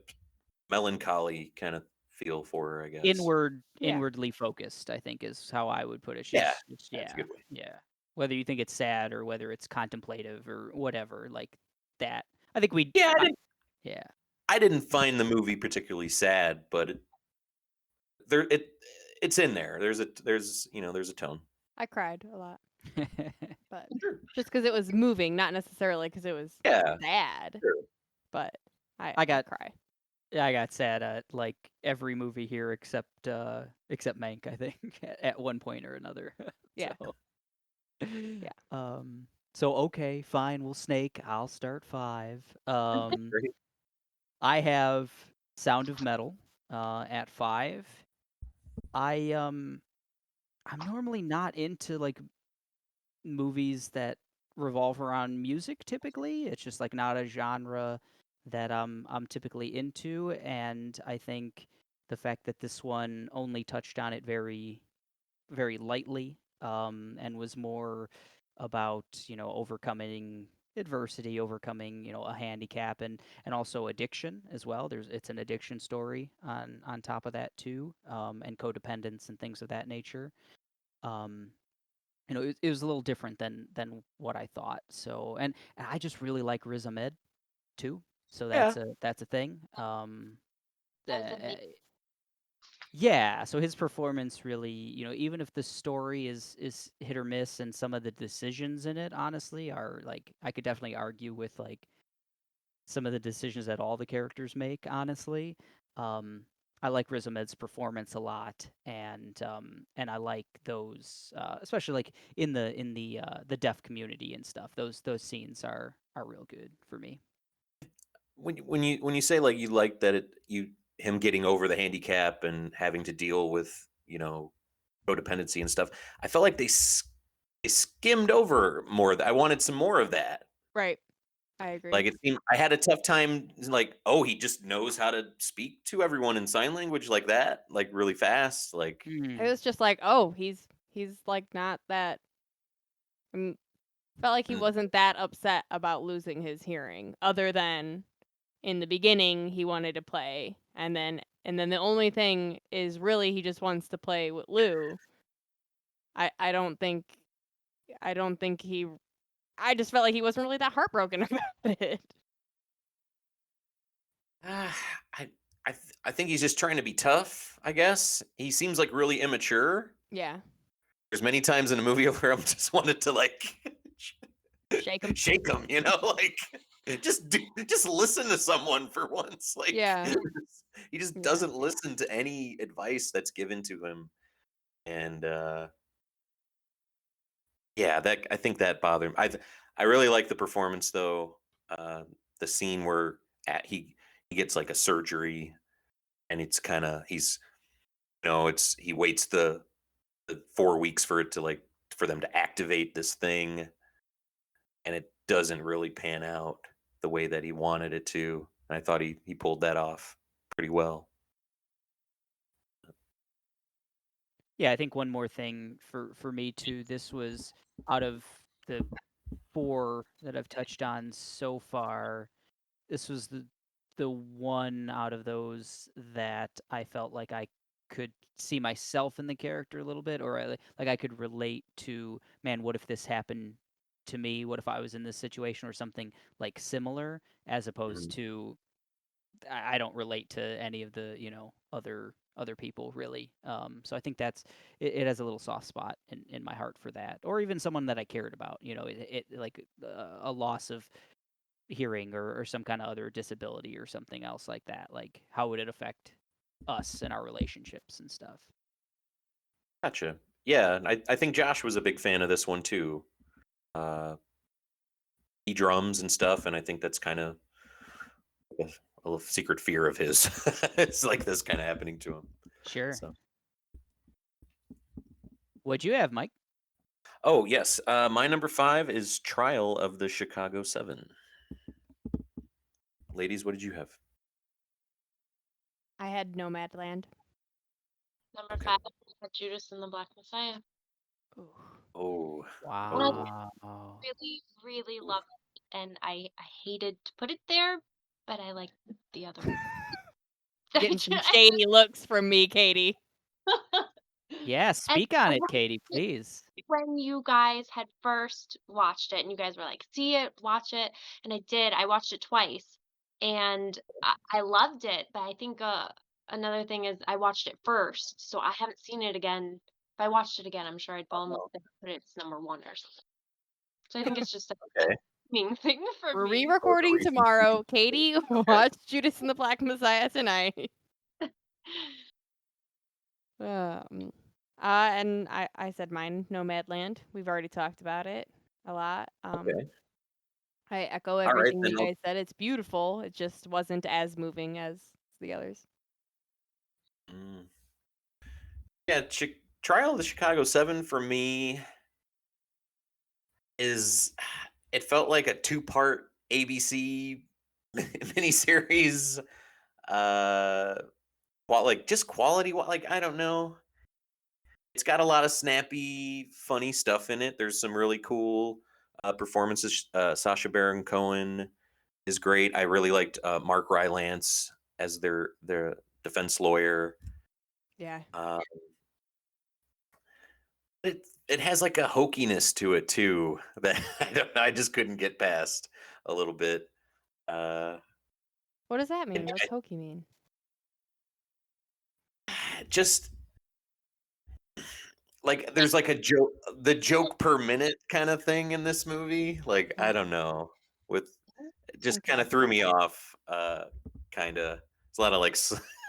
melancholy kind of feel for her, I guess. Yeah. Inwardly focused, I think is how I would put it. Yeah, She's just that's a yeah, good way. yeah. Whether you think it's sad or whether it's contemplative or whatever, like that. I think we Yeah, yeah. I didn't find the movie particularly sad, but there it's in there. There's a tone. I cried a lot, but Sure. just because it was moving, not necessarily because it was Yeah, sad. sure. But I I got cry. yeah, I got sad at like every movie here except Mank, I think, at one point or another. Yeah. So Yeah. so okay, fine, we'll snake. I'll start 5. Great. I have Sound of Metal at 5. I I'm normally not into like movies that revolve around music typically. It's just like not a genre that I'm typically into, and I think the fact that this one only touched on it very very lightly, and was more about overcoming adversity, overcoming a handicap, and also addiction as well. It's an addiction story on top of that too, and codependence and things of that nature. Um, it was a little different than what I thought. So, and I just really like Riz Ahmed too. So Yeah. that's a thing. That was Uh, amazing. yeah. So his performance really, even if the story is hit or miss, and some of the decisions in it, honestly, are like I could definitely argue with like some of the decisions that all the characters make. Honestly, um, I like Riz Ahmed's performance a lot, and I like those, especially like in the deaf community and stuff. Those scenes are real good for me. When you say like you like that him getting over the handicap and having to deal with codependency and stuff, I felt like they skimmed over more. I wanted some more of that. Right. I agree. Like it seemed I had a tough time. Like, oh, he just knows how to speak to everyone in sign language like that, like really fast. Like, It Mm. was just like, oh, he's like not that. Felt like he mm, wasn't that upset about losing his hearing, other than in the beginning he wanted to play, and then the only thing is really he just wants to play with Lou. I don't think I don't think he I just felt like he wasn't really that heartbroken about it. ah, I I think he's just trying to be tough. I guess he seems like really immature. Yeah. There's many times in a movie where I'm just wanted to like Shake him. shake him, like just listen to someone for once. Like Yeah. he just Yeah. doesn't listen to any advice that's given to him, and yeah, that I think that bothered me. I really like the performance though. Uh, the scene where he gets like a surgery, and it's kind of it's he waits the 4 weeks for it to like for them to activate this thing, and it doesn't really pan out the way that he wanted it to. And I thought he pulled that off pretty well. Yeah, I think one more thing for me too. This was out of the four that I've touched on so far. This was the one out of those that I felt like I could see myself in the character a little bit, or like I could relate to, man, what if this happened to me? What if I was in this situation or something like similar, as opposed Mhm. to I don't relate to any of the other people really. So I think it has a little soft spot in my heart for that, or even someone that I cared about. It like a loss of hearing or some kind of other disability or something else like that. Like how would it affect us and our relationships and stuff? Gotcha. Yeah, and I think Josh was a big fan of this one too. Uh, he drums and stuff, and I think that's kind of a, a little secret fear of his. It's like this kind of happening to him. Sure. So, What'd you have, Mike? oh yes, my number 5 is Trial of the Chicago 7. Ladies, what did you have? I had Nomadland. Number Okay. 5, Judas and the Black Messiah. Ooh. Oh, And I oh, Wow. really, really love it, and I hated to put it there, but I like the other one. Getting some shady looks from me, Katie. Yeah, And speak on I it, liked Katie, it please. when you guys had first watched it, and you guys were like, "See it, watch it," and I did. I watched it twice, and I loved it. But I think another thing is I watched it first, so I haven't seen it again. If I watched it again, I'm sure I'd fall in love oh, with it, but it's number one or something. So I think it's just a okay. timing thing for We're me. Both the re-recording reasons for you. tomorrow. Katie, Okay. watch Judas and the Black Messiah tonight. Um, and I said mine, Nomadland. We've already talked about it a lot. Okay. I echo All right, everything then you guys said. It's beautiful. It just wasn't as moving as the others. mm. Yeah, Trial of the Chicago 7 for me is it felt like a two-part ABC miniseries. Uh, like just quality. Like I don't know. It's got a lot of snappy, funny stuff in it. There's some really cool performances. Sacha Baron Cohen is great. I really liked Mark Rylance as their defense lawyer. Yeah. Uh, it it has like a hokiness to it too that I just couldn't get past a little bit. Uh, What does that mean? and What's hokey mean? just like there's like the joke per minute kind of thing in this movie. Like I don't know, with it just kind Okay. of threw me off. Kind of, it's a lot of like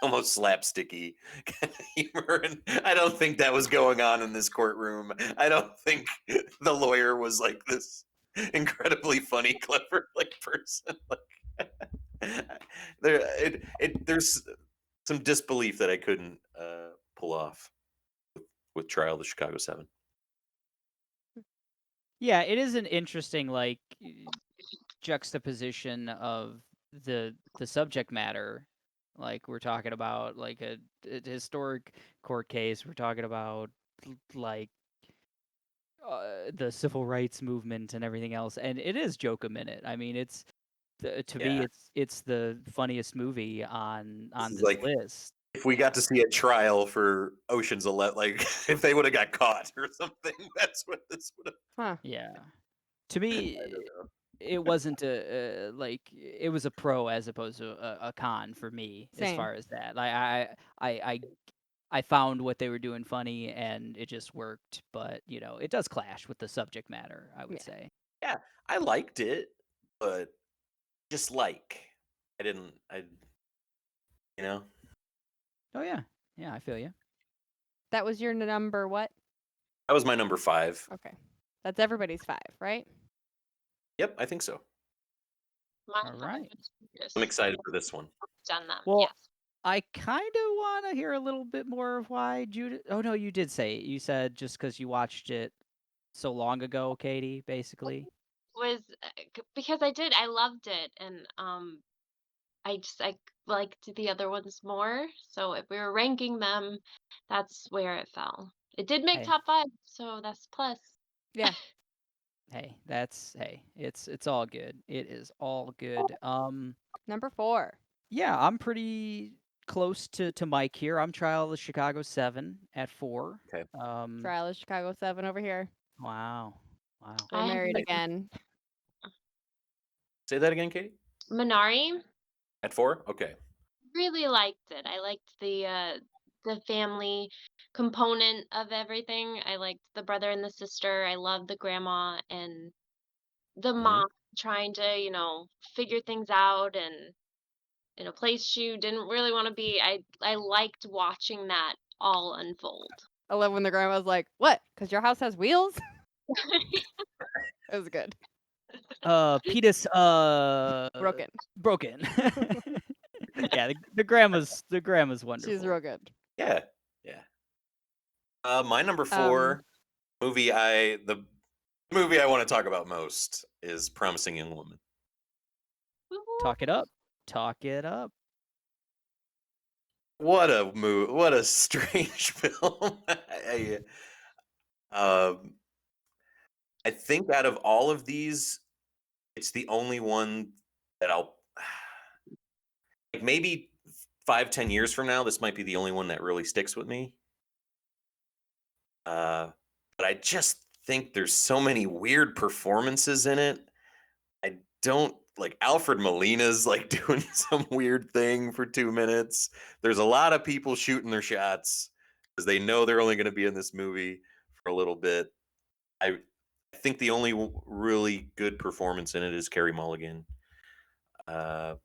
almost slapsticky kind of humor, and I don't think that was going on in this courtroom. I don't think the lawyer was like this incredibly funny, clever like person. Like there's some disbelief that I couldn't pull off with Trial of the Chicago 7. Yeah, it is an interesting like juxtaposition of the subject matter. Like we're talking about like a historic court case. We're talking about like the civil rights movement and everything else, and it is joke a minute. I mean, to me, Yeah, it's the funniest movie this on is this like list. if we got to see a trial for Ocean's 11, like if they would have got caught or something, that's what this would have. Huh. Yeah, to I me, don't know. it wasn't a like it was a pro as opposed to a con for me as Same. far as that. Like I found what they were doing funny and it just worked, but it does clash with the subject matter, I would Yeah. say. Yeah, I liked it, but just like I didn't. You know, Oh yeah, yeah, I feel you. That was your number what? that was my number 5. Okay. That's everybody's 5, right? Yep, I think so. My All five right. is Judas. I'm excited for this one. Done them. Well, Yes. I kind of want to hear a little bit more of why Judas. Oh no, you did say it. You said just because you watched it so long ago, Katie. Basically. Was because I did. I loved it, and I liked the other ones more. So if we were ranking them, that's where it fell. It did make Hey, top 5, so that's plus. Yeah. hey, it's all good. It is all good. Number 4. Yeah, I'm pretty close to Mike here. I'm Trial of the Chicago 7 at 4. Okay. Trial of Chicago 7 over here. Wow. Wow. We're I have married again. Say that again, Katie. Minari. At 4. Okay. Really liked it. I liked the family component of everything. I liked the brother and the sister. I loved the grandma and the Hmm. mom trying to, figure things out and in a place she didn't really want to be. I liked watching that all unfold. I love when the grandma's like, "What? Because your house has wheels?" It was good. Petus Broken. broken. Yeah, the grandma's She's wonderful. real good. Yeah. Yeah. My number Um, 4 the movie I want to talk about most is Promising Young Woman. Talk it Woo-hoo. up. Talk it up. What a movie! What a strange film. Um, I think out of all of these, it's the only one that I'll like. Maybe 5, 10 years from now, this might be the only one that really sticks with me. But I just think there's so many weird performances in it. I don't like Alfred Molina's like doing some weird thing for 2 minutes. There's a lot of people shooting their shots because they know they're only going to be in this movie for a little bit. I think the only really good performance in it is Carey Mulligan. Uh,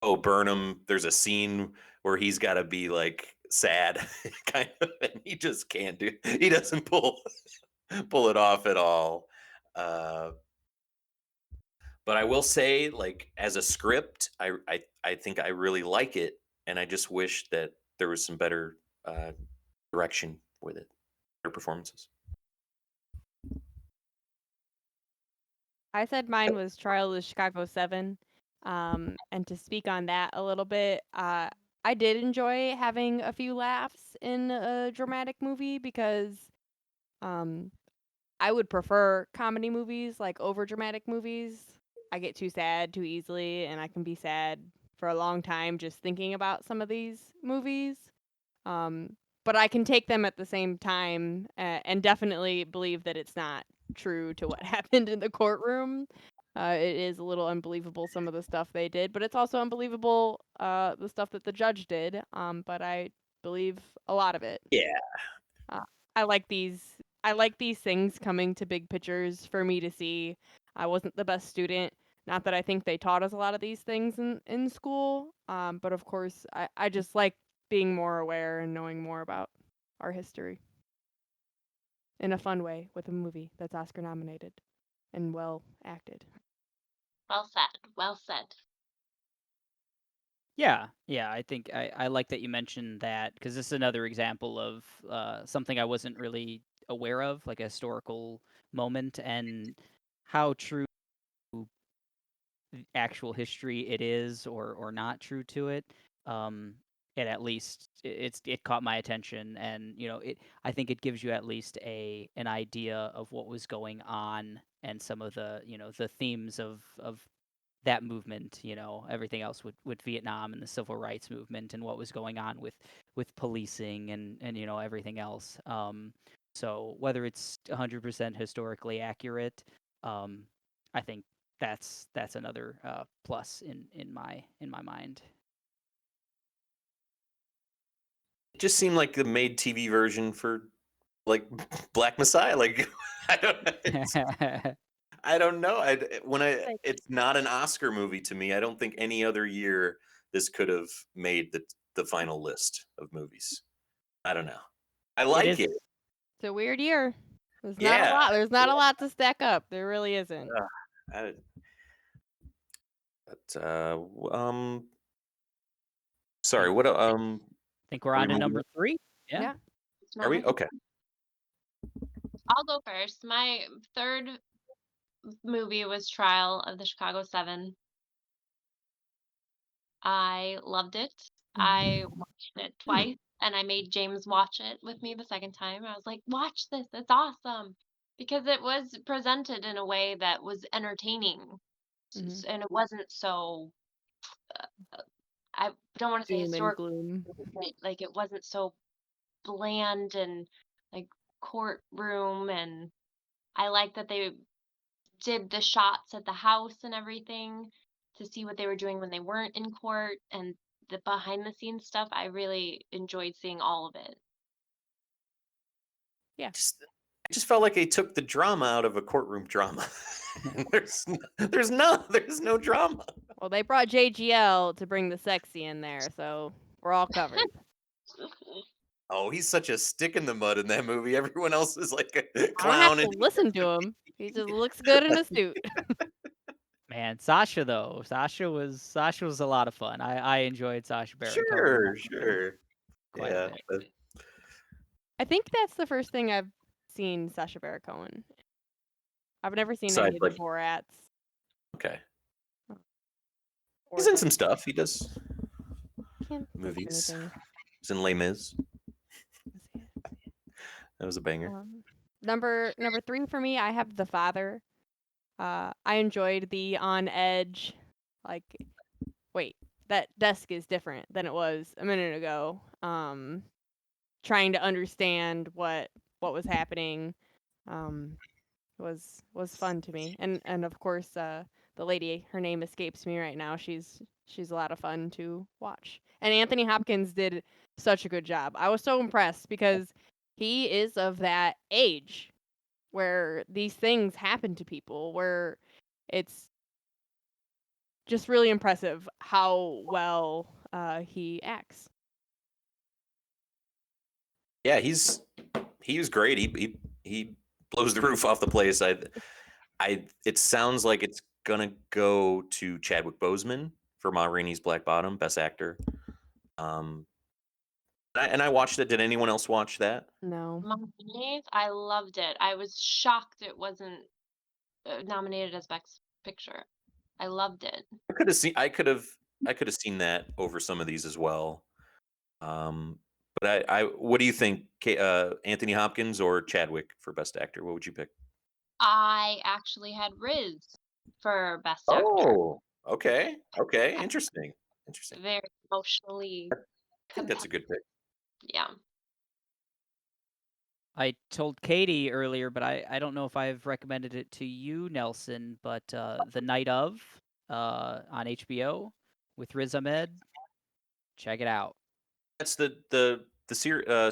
oh, Burnham. There's a scene where he's got to be like sad, kind of, and he just can't do. He doesn't pull it off at all. Uh, but I will say, like as a script, I think I really like it, and I just wish that there was some better direction with it, better performances. I said mine was Trial of the Chicago 7. And to speak on that a little bit, I did enjoy having a few laughs in a dramatic movie because um, I would prefer comedy movies, like over dramatic movies. I get too sad too easily, and I can be sad for a long time just thinking about some of these movies. Um, but I can take them at the same time, and definitely believe that it's not true to what happened in the courtroom. It is a little unbelievable some of the stuff they did, but it's also unbelievable the stuff that the judge did. But I believe a lot of it. Yeah. Uh, I like these. I like these things coming to big pictures for me to see. I wasn't the best student. Not that I think they taught us a lot of these things in school. But of course, I just like being more aware and knowing more about our history in a fun way with a movie that's Oscar nominated and well acted. Well said. Well said. Yeah, yeah, I think I like that you mentioned that because this is another example of something I wasn't really aware of, like a historical moment and how true actual history it is or not true to it. Um, it at least it caught my attention, and I think it gives you at least an idea of what was going on and some of the the themes of that movement, everything else with Vietnam and the civil rights movement and what was going on with policing and everything else. So whether it's 100% historically accurate, um, I think that's another plus in my mind. It just seemed like the made TV version for like Black Messiah. Like I don't I don't know. It's not an Oscar movie to me. I don't think any other year this could have made the final list of movies. I don't know. I It like is. it. It's a weird year. There's not a Yeah. lot. There's not a lot to stack up. There really isn't. I, but sorry. Yeah. What Think we're are we on to moving number on? 3. Yeah. Yeah. It's Are we mine. okay? I'll go first. My third movie was Trial of the Chicago 7. I loved it. I watched it twice, and I made James watch it with me the second time. I was like, "Watch this. It's awesome." Because it was presented in a way that was entertaining, Mhm. and it wasn't so I don't want to say Doom and historical, gloom. but like it wasn't so bland and like courtroom, and I like that they did the shots at the house and everything to see what they were doing when they weren't in court and the behind the scenes stuff. I really enjoyed seeing all of it. I just felt like they took the drama out of a courtroom drama. There's no drama. Well, they brought JGL to bring the sexy in there, so we're all covered. Oh, he's such a stick in the mud in that movie. Everyone else is like a I don't have clown. to listen to him. He just looks good in a suit. Man, Sasha was a lot of fun. I enjoyed Sasha Baron Cohen in that movie Sure. quite a Yeah. bit. I think that's the first thing I've seen Sacha Baron Cohen. I've never seen Besides, any of the like, Borats okay. or He's in the some stuff. He does can't think of movies. anything. He's in Les Mis. Let's see it. That was a banger. Number 3 for me, I have The Father. I enjoyed the on edge, like, wait, that desk is different than it was a minute ago. Trying to understand what was happening, was fun to me, and of course, the lady, her name escapes me right now. She's a lot of fun to watch, and Anthony Hopkins did such a good job. I was so impressed because he is of that age where these things happen to people, where it's just really impressive how well he acts. Yeah, he was great. He blows the roof off the place. It sounds like it's gonna go to Chadwick Boseman for Ma Rainey's Black Bottom, Best Actor. Um, I watched it. Did anyone else watch that? No. Mondays, I loved it. I was shocked it wasn't nominated as Best Picture. I loved it. I could have seen that over some of these as well. But what do you think, Anthony Hopkins or Chadwick for Best Actor? What would you pick? I actually had Riz for Best Actor. Oh, okay, okay, interesting. Very emotionally I think that's a compelling. good pick. Yeah. I told Katie earlier, but I don't know if I've recommended it to you, Nelson, but The Night of on HBO with Riz Ahmed. Check it out. That's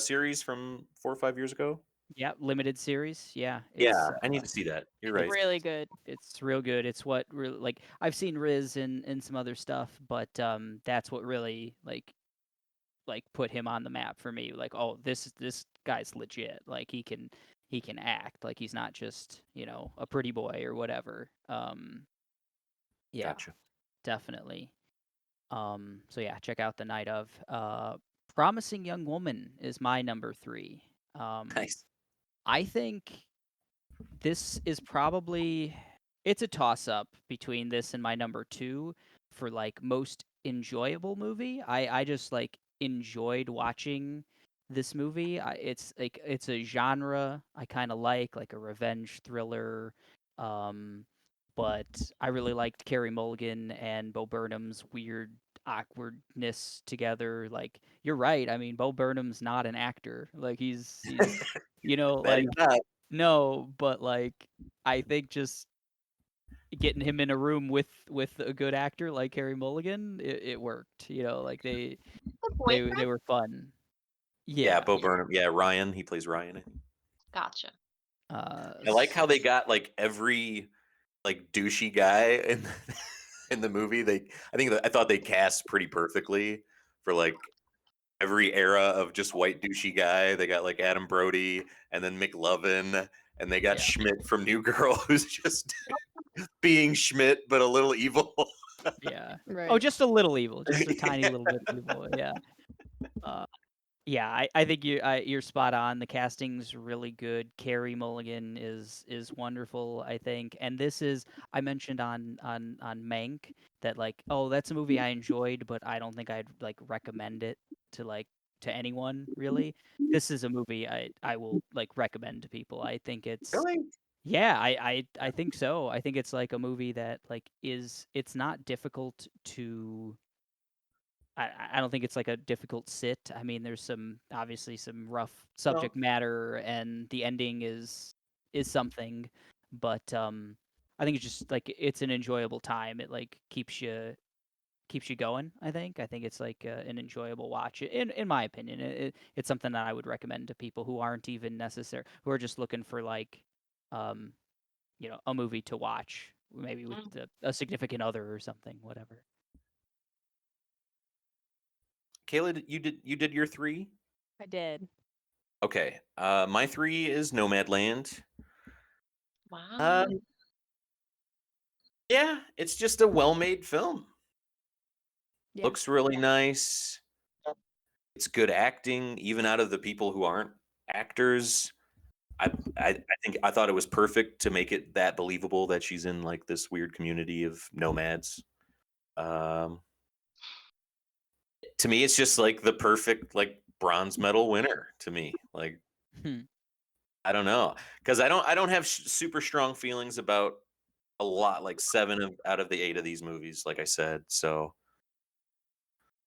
series from 4 or 5 years ago. Yeah, limited series. Yeah, Yeah, I need to see that. You're right. Really good. it's real good. It's what really like I've seen Riz in some other stuff, but that's what really like put him on the map for me. Like, oh, this guy's legit. Like he can act. Like he's not just, a pretty boy or whatever. Yeah, Gotcha. definitely. So yeah, check out The Night of. Promising Young Woman is my number 3. Nice. I think this is probably it's a toss up between this and my number 2 for like most enjoyable movie. I just like enjoyed watching this movie. It's like it's a genre I kind of like a revenge thriller. Um but I really liked Carey Mulligan and Bo Burnham's weird awkwardness together. Like you're right. I mean, Bo Burnham's not an actor. Like he's That like is not. no, but like I think just getting him in a room with a good actor like Carey Mulligan, it worked. Like The they boyfriend? were fun. Yeah, Yeah. Bo Burnham. Yeah, Ryan. He plays Ryan. I think. Gotcha. I like how they got like every like douchey guy in in the movie. I thought they cast pretty perfectly for like every era of just white douchey guy. They got like Adam Brody and then McLovin, and they got Yeah. Schmidt from New Girl, who's just being Schmidt but a little evil. Yeah. Right. Oh, just a little evil, just a tiny little bit evil. Yeah. Uh, Yeah, I think you're spot on. The casting's really good. Carey Mulligan is wonderful, I think. And this is I mentioned on Mank that like, oh, that's a movie I enjoyed, but I don't think I'd like recommend it to like to anyone really. This is a movie I will like recommend to people. I think it's Really? yeah, I think so. I think it's like a movie that like it's not difficult to I don't think it's like a difficult sit. I mean, there's obviously some rough No. subject matter, and the ending is something, but I think it's just like it's an enjoyable time. It like keeps you going. I think it's like an enjoyable watch. In my opinion, it's something that I would recommend to people who aren't even necessary who are just looking for like um a movie to watch, maybe with Mm. a significant other or something, whatever. Kayla, you did your 3? I did. Okay. My 3 is Nomadland. Wow. Um, yeah, it's just a well-made film. Yeah. Looks really nice. It's good acting, even out of the people who aren't actors. I think I thought it was perfect to make it that believable that she's in like this weird community of nomads. Um, to me, it's just like the perfect like bronze medal winner. To me, like I don't know, because I don't have super strong feelings about a lot, like out of the 8 of these movies. Like I said, so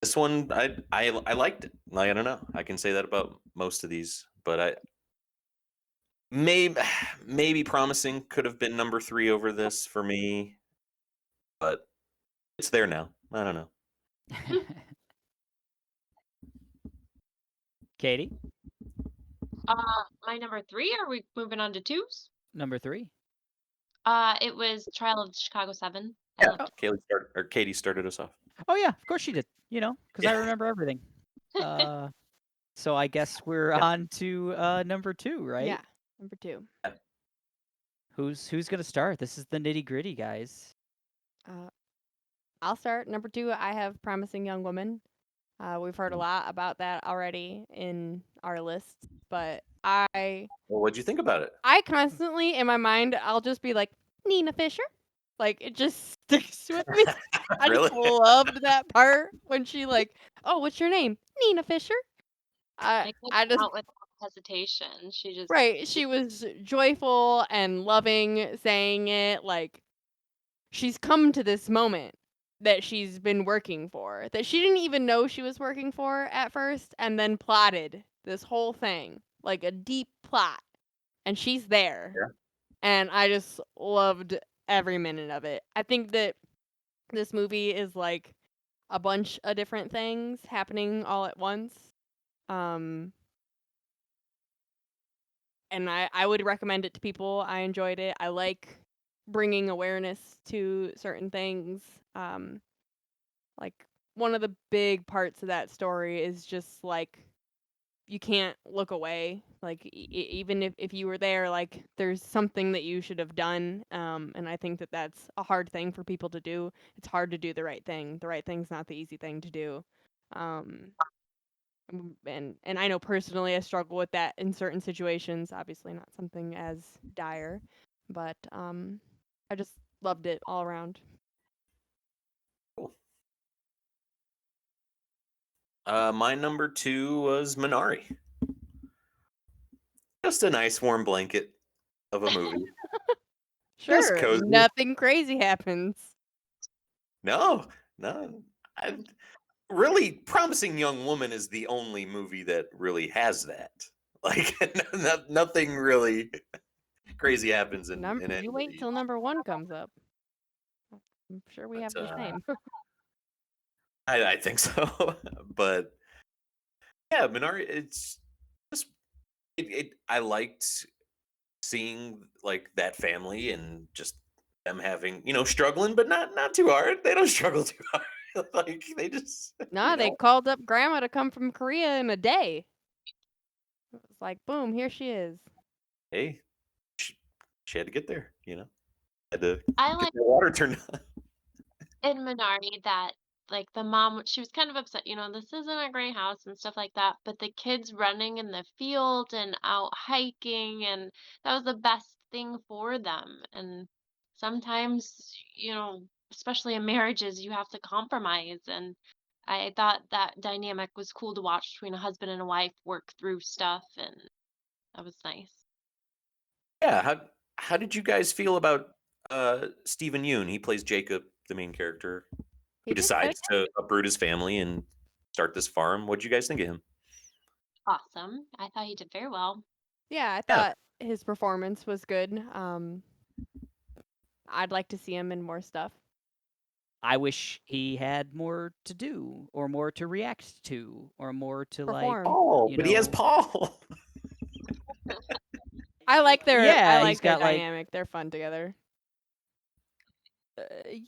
this one I liked it. Like, I don't know. I can say that about most of these, but maybe maybe Promising could have been number 3 over this for me, but it's there now. I don't know. Katie, My number 3. Are we moving on to twos? number 3. It was Trial of the Chicago 7. I Yeah, loved Katie started us off. Oh yeah, of course she did. Because I Yeah, remember everything. it. So I guess we're yeah. on to number 2, right? Yeah. Number 2. Who's gonna start? This is the nitty gritty, guys. Uh, I'll start. Number 2, I have Promising Young Woman. We've heard a lot about that already in our lists, but Well, what'd you think about it? I constantly in my mind I'll just be like Nina Fisher. Like it just sticks with me. I just Really? loved that part when she like, "Oh, what's your name?" Nina Fisher. I It came I just out without hesitation. right, She she was joyful and loving saying it like she's come to this moment that she's been working for, that she didn't even know she was working for at first and then plotted this whole thing like a deep plot, and she's there. Yeah. And I just loved every minute of it. I think that this movie is like a bunch of different things happening all at once. Um and I would recommend it to people. I enjoyed it. I like bringing awareness to certain things. Like one of the big parts of that story is just like you can't look away. Like even if you were there, like there's something that you should have done. And I think that that's a hard thing for people to do. It's hard to do the right thing. The right thing's not the easy thing to do. Um, and I know personally I struggle with that in certain situations. Obviously not something as dire, but I just loved it all around. Cool. My number 2 was Minari. Just a nice warm blanket of a movie. Just Sure, cozy. nothing crazy happens. No, no. Really, Promising Young Woman is the only movie that really has that. Like, nothing really crazy happens in any You of wait these. till number 1 comes up. I'm sure we have But the same. I think so. But yeah, Minari, it's just I liked seeing like that family and just them having, struggling, but not too hard. They don't struggle too hard. Like they just, Nah, they called up grandma to come from Korea in a day. It was like, boom, here she is. hey, she had to get there, had to I get like the water turned on. in Minari that like the mom she was kind of upset, this isn't a great house and stuff like that, but the kids running in the field and out hiking and that was the best thing for them. And sometimes, especially in marriages, you have to compromise and I thought that dynamic was cool to watch between a husband and a wife work through stuff and that was nice. Yeah, how did you guys feel about Stephen Yoon? He plays Jacob, the main character, He who did good. decides to uproot his family and start this farm. What did you guys think of him? Awesome. I thought he did very well. Yeah, I Yeah. thought his performance was good. I'd like to see him in more stuff. I wish he had more to do, or more to react to, or more to Perform. Oh, but he has Paul. I like their Yeah, he's got like dynamic. They're fun together.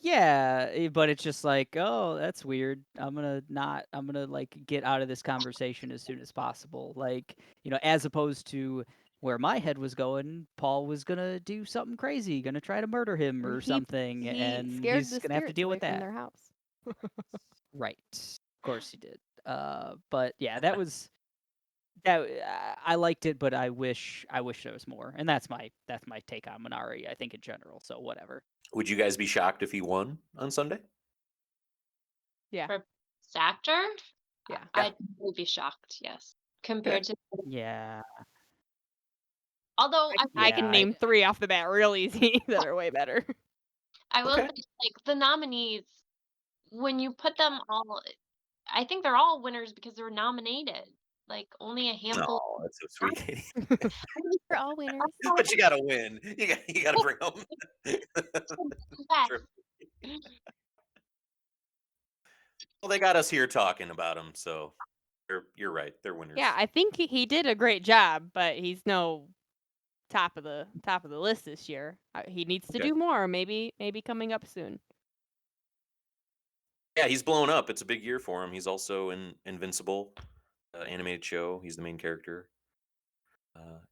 yeah, but it's just like, oh, that's weird. I'm gonna like get out of this conversation as soon as possible. Like, as opposed to where my head was going, Paul was gonna do something crazy, gonna try to murder him or something, He and scared he's the gonna have to spirits deal away with from that. their house. Right. Of course he did. But yeah, that was that. I liked it, but I wish there was more. And that's my take on Minari. I think in general. So whatever. Would you guys be shocked if he won on Sunday? Yeah. For best actor, Yeah. I'd probably be shocked, yes. Compared to Yeah. although I can Yeah. name 3 off the bat real easy that are way better. I will Okay. say, like, the nominees, when you put them all I think they're all winners because they were nominated. Like, only a handful Oh, that's so sweet, Katie. We're all winners. But you gotta win. You gotta bring home. Yes. Well, they got us here talking about them, so you're right. They're winners. Yeah, I think he did a great job, but he's no top of the list this year. He needs to Okay. do more. Maybe coming up soon. Yeah, he's blown up. It's a big year for him. He's also in Invincible, animated show. He's the main character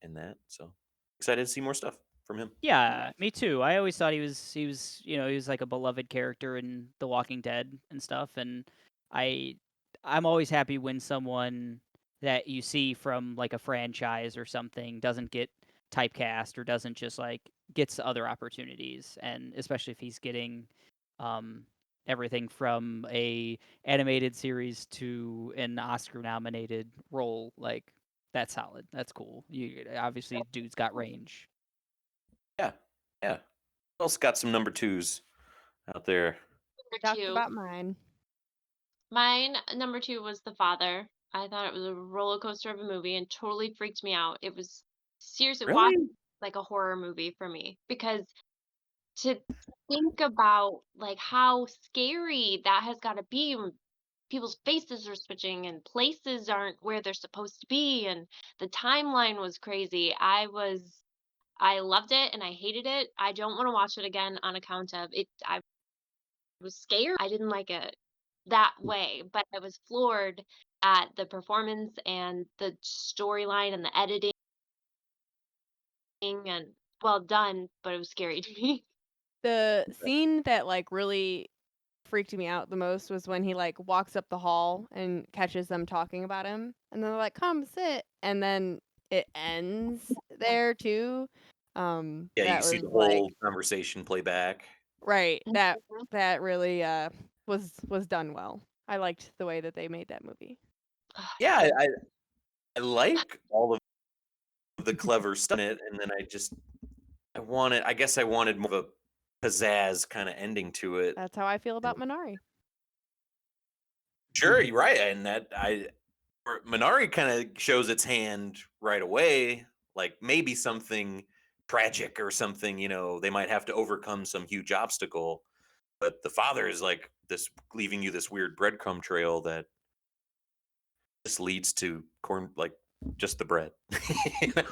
in that. So excited to see more stuff from him. Yeah, me too. I always thought he was like a beloved character in The Walking Dead and stuff, and I I'm always happy when someone that you see from like a franchise or something doesn't get typecast or doesn't just like gets other opportunities, and especially if he's getting um everything from a animated series to an Oscar nominated role, like that's solid. That's cool. You obviously dude's got range. Yeah, yeah. Who else got some number 2s out there? Number Talked 2. about mine. Mine, number 2 was The Father. I thought it was a roller coaster of a movie and totally freaked me out. It was seriously watched Really? like a horror movie for me because to think about like how scary that has got to be when people's faces are switching and places aren't where they're supposed to be and the timeline was crazy. I loved it and I hated it. I don't want to watch it again on account of it. I was scared. I didn't like it that way, but I was floored at the performance and the storyline and the editing and well done, but it was scary to me. The scene that like really freaked me out the most was when he like walks up the hall and catches them talking about him, and then they're like, "Come sit," and then it ends there too. Yeah, you That see was the like whole conversation play back. right. That really was done well. I liked the way that they made that movie. Yeah, I like all of the clever stuff in it, and then I guess I wanted more of a pizzazz kind of ending to it. That's how I feel about Minari. Sure, you're right, and Minari kind of shows its hand right away, like maybe something tragic or something. They might have to overcome some huge obstacle, but the father is like this, leaving you this weird breadcrumb trail that just leads to corn, like just the bread. You know?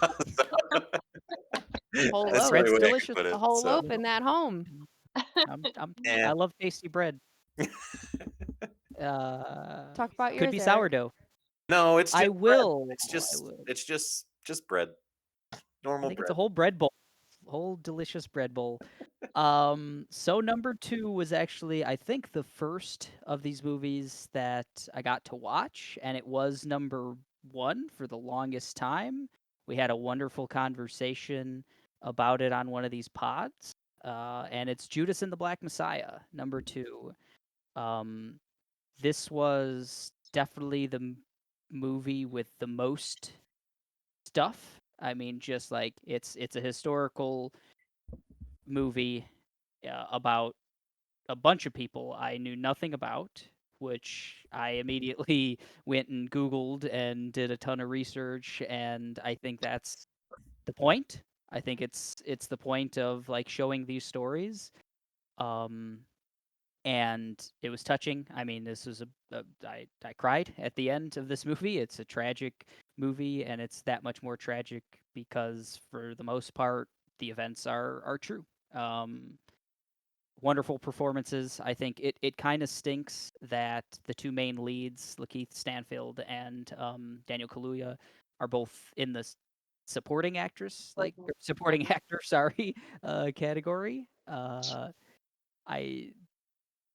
Whole That's loaf. the only Bread's way I delicious. can put A it. whole So, loaf in that home. yeah. I love tasty bread. Talk about Could yours, be Eric. sourdough. No, it's I just bread. will. It's I just will. it's just bread. I Normal think it's a bread. whole bread bowl, whole delicious bread bowl. So number 2 was actually, I think, the first of these movies that I got to watch, and it was number 1 for the longest time. We had a wonderful conversation about it on one of these pods, and it's Judas and the Black Messiah, number 2. Um, this was definitely the movie with the most stuff. I mean, just like it's a historical movie about a bunch of people I knew nothing about, which I immediately went and Googled and did a ton of research, and I think that's the point. I think it's the point of like showing these stories. Um, and it was touching. I mean, this was I cried at the end of this movie. It's a tragic movie, and it's that much more tragic because for the most part, the events are true. Um, Wonderful performances. I think it kind of stinks that the two main leads, Lakeith Stanfield and Daniel Kaluuya, are both in the supporting actress, like or supporting actor, sorry, category. I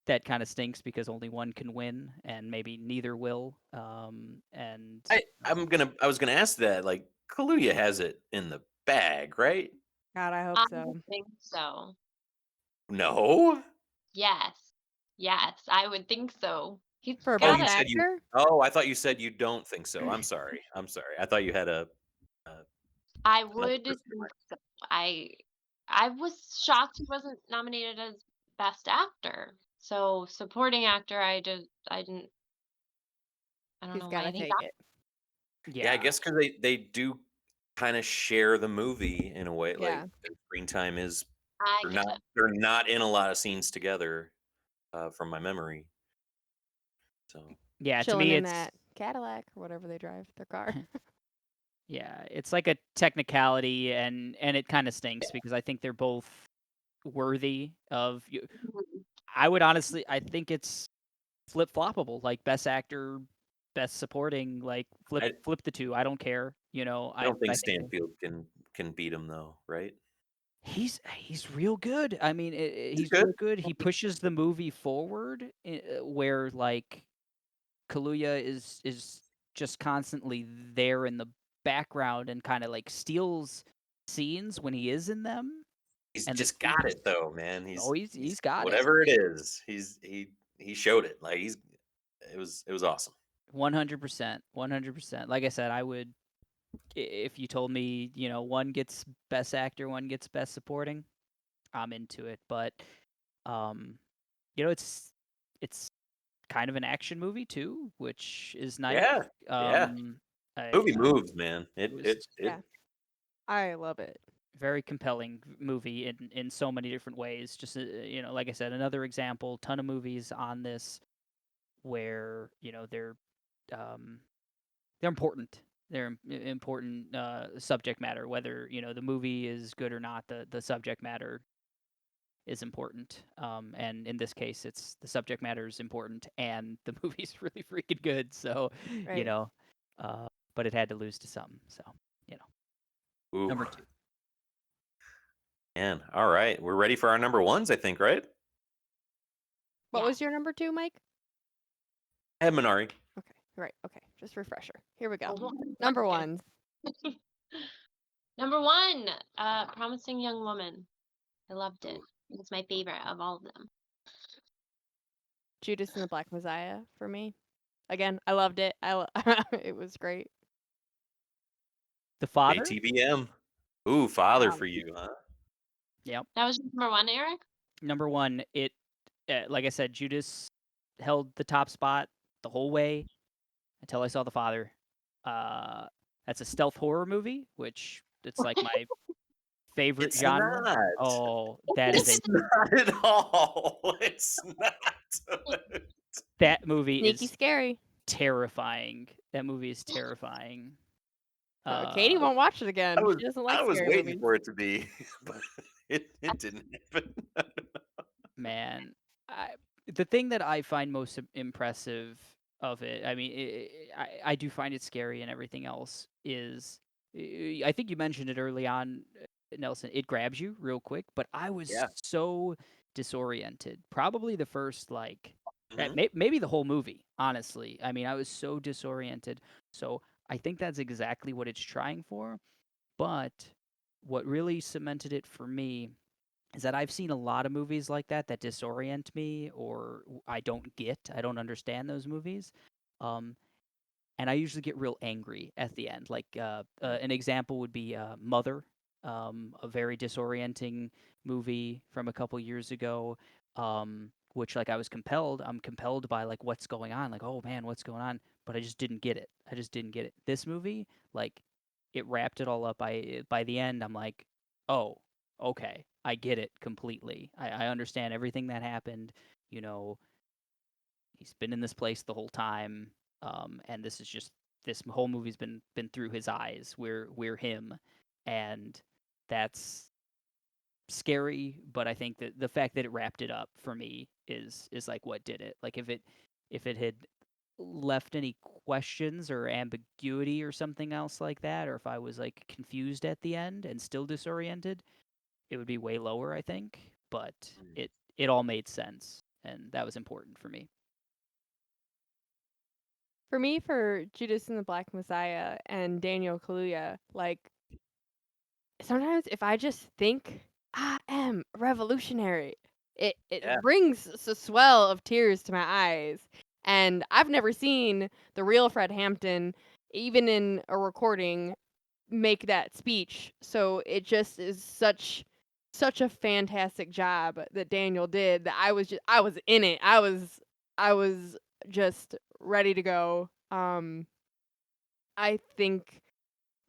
That kind of stinks because only one can win, and maybe neither will. And I was gonna ask that. Like, Kaluuya has it in the bag, right? God, I hope I so. think so. No. Yes. Yes, I would think so. He's For Oh, got best you it. said you. actor? Oh, I thought you said you don't think so. I'm sorry. I'm sorry. I thought you had uh, I another would person in think mind. so. I was shocked he wasn't nominated as best actor. So supporting actor, I don't He's know why gotta he take got. it. Yeah, I yeah, guess because they do kind of share the movie in a way. Like Yeah. their screen time is I they're get not it. they're not in a lot of scenes together, from my memory. So yeah. To Chilling me, in it's that Cadillac or whatever they drive, their car. yeah, it's like a technicality, and it kind of stinks because I think they're both worthy of. Mhm. I would honestly, I think it's flip floppable, like best actor, best supporting, like I flip the two. I don't care. I don't think I think Stanfield can beat him though, right? he's real good. I mean, He's he's good. real good. He pushes the movie forward, where like Kaluuya is just constantly there in the background and kind of like steals scenes when he is in them, He's and the just got scenes. it though, man. Oh, he's got it. Whatever it is, he showed it. Like it was awesome. 100%. 100%. Like I said, I would if you told me, one gets best actor, one gets best supporting, I'm into it. But um, it's kind of an action movie too, which is nice. Yeah, yeah. I, Movie moves, man. it It was it it. Yeah, I love it. very compelling movie in so many different ways. Just like I said, another example. Ton of movies on this where um, they're important. They're important subject matter. Whether the movie is good or not, the subject matter is important. And in this case, it's the subject matter is important, and the movie's really freaking good. So, you Right. know, uh, but it had to lose to some. So, you know, Ooh, number two. man. All right, we're ready for our number ones, I think, right? What Yeah. was your number 2, Mike? Ed Minari. Okay, right. Okay, just refresher. Here we go. Oh, Number okay. ones. Number 1, Promising Young Woman. I loved it. It's my favorite of all of them. Judas and the Black Messiah for me. Again, I loved it. It was great. The Father. JTBM. Ooh, Father Wow. for you, huh? Yep. That was number 1, Eric? Number one, like I said, Judas held the top spot the whole way until I saw The Father. Uh, that's a stealth horror movie, which it's like my favorite It's genre. not. Oh, that is It's not at all. It's not. that movie Sneaky is scary. terrifying. That movie is terrifying. Katie won't watch it I again. was She doesn't I like was scary waiting movies. for it to be, but it didn't happen. Man, the thing that I find most impressive of it, I mean, I do find it scary and everything else, is I think you mentioned it early on, Nelson. It grabs you real quick, but I was Yeah. so disoriented. Probably the first, like, Mhm. maybe the whole movie, honestly. I mean, I was so disoriented. So I think that's exactly what it's trying for. But what really cemented it for me is that I've seen a lot of movies like that disorient me, or I don't get. I don't understand those movies. Um, and I usually get real angry at the end. Like an example would be Mother, a very disorienting movie from a couple years ago, which like I'm compelled by like what's going on. Like, oh man, what's going on? But I just didn't get it. I just didn't get it. This movie, like, it wrapped it all up. By the end, I'm like, oh, okay, I get it completely. I understand everything that happened. You know, he's been in this place the whole time, and this is just this whole movie's been through his eyes. We're him, and that's scary. But I think that the fact that it wrapped it up for me is like what did it. Like if it had left any questions or ambiguity or something else like that, or if I was like confused at the end and still disoriented, it would be way lower, I think. But it all made sense, and that was important for me. For me, for Judas and the Black Messiah and Daniel Kaluuya, like sometimes if I just think I am revolutionary, it Yeah. brings a swell of tears to my eyes. And I've never seen the real Fred Hampton, even in a recording, make that speech. So it just is such a fantastic job that Daniel did that I was in it. I was just ready to go. I think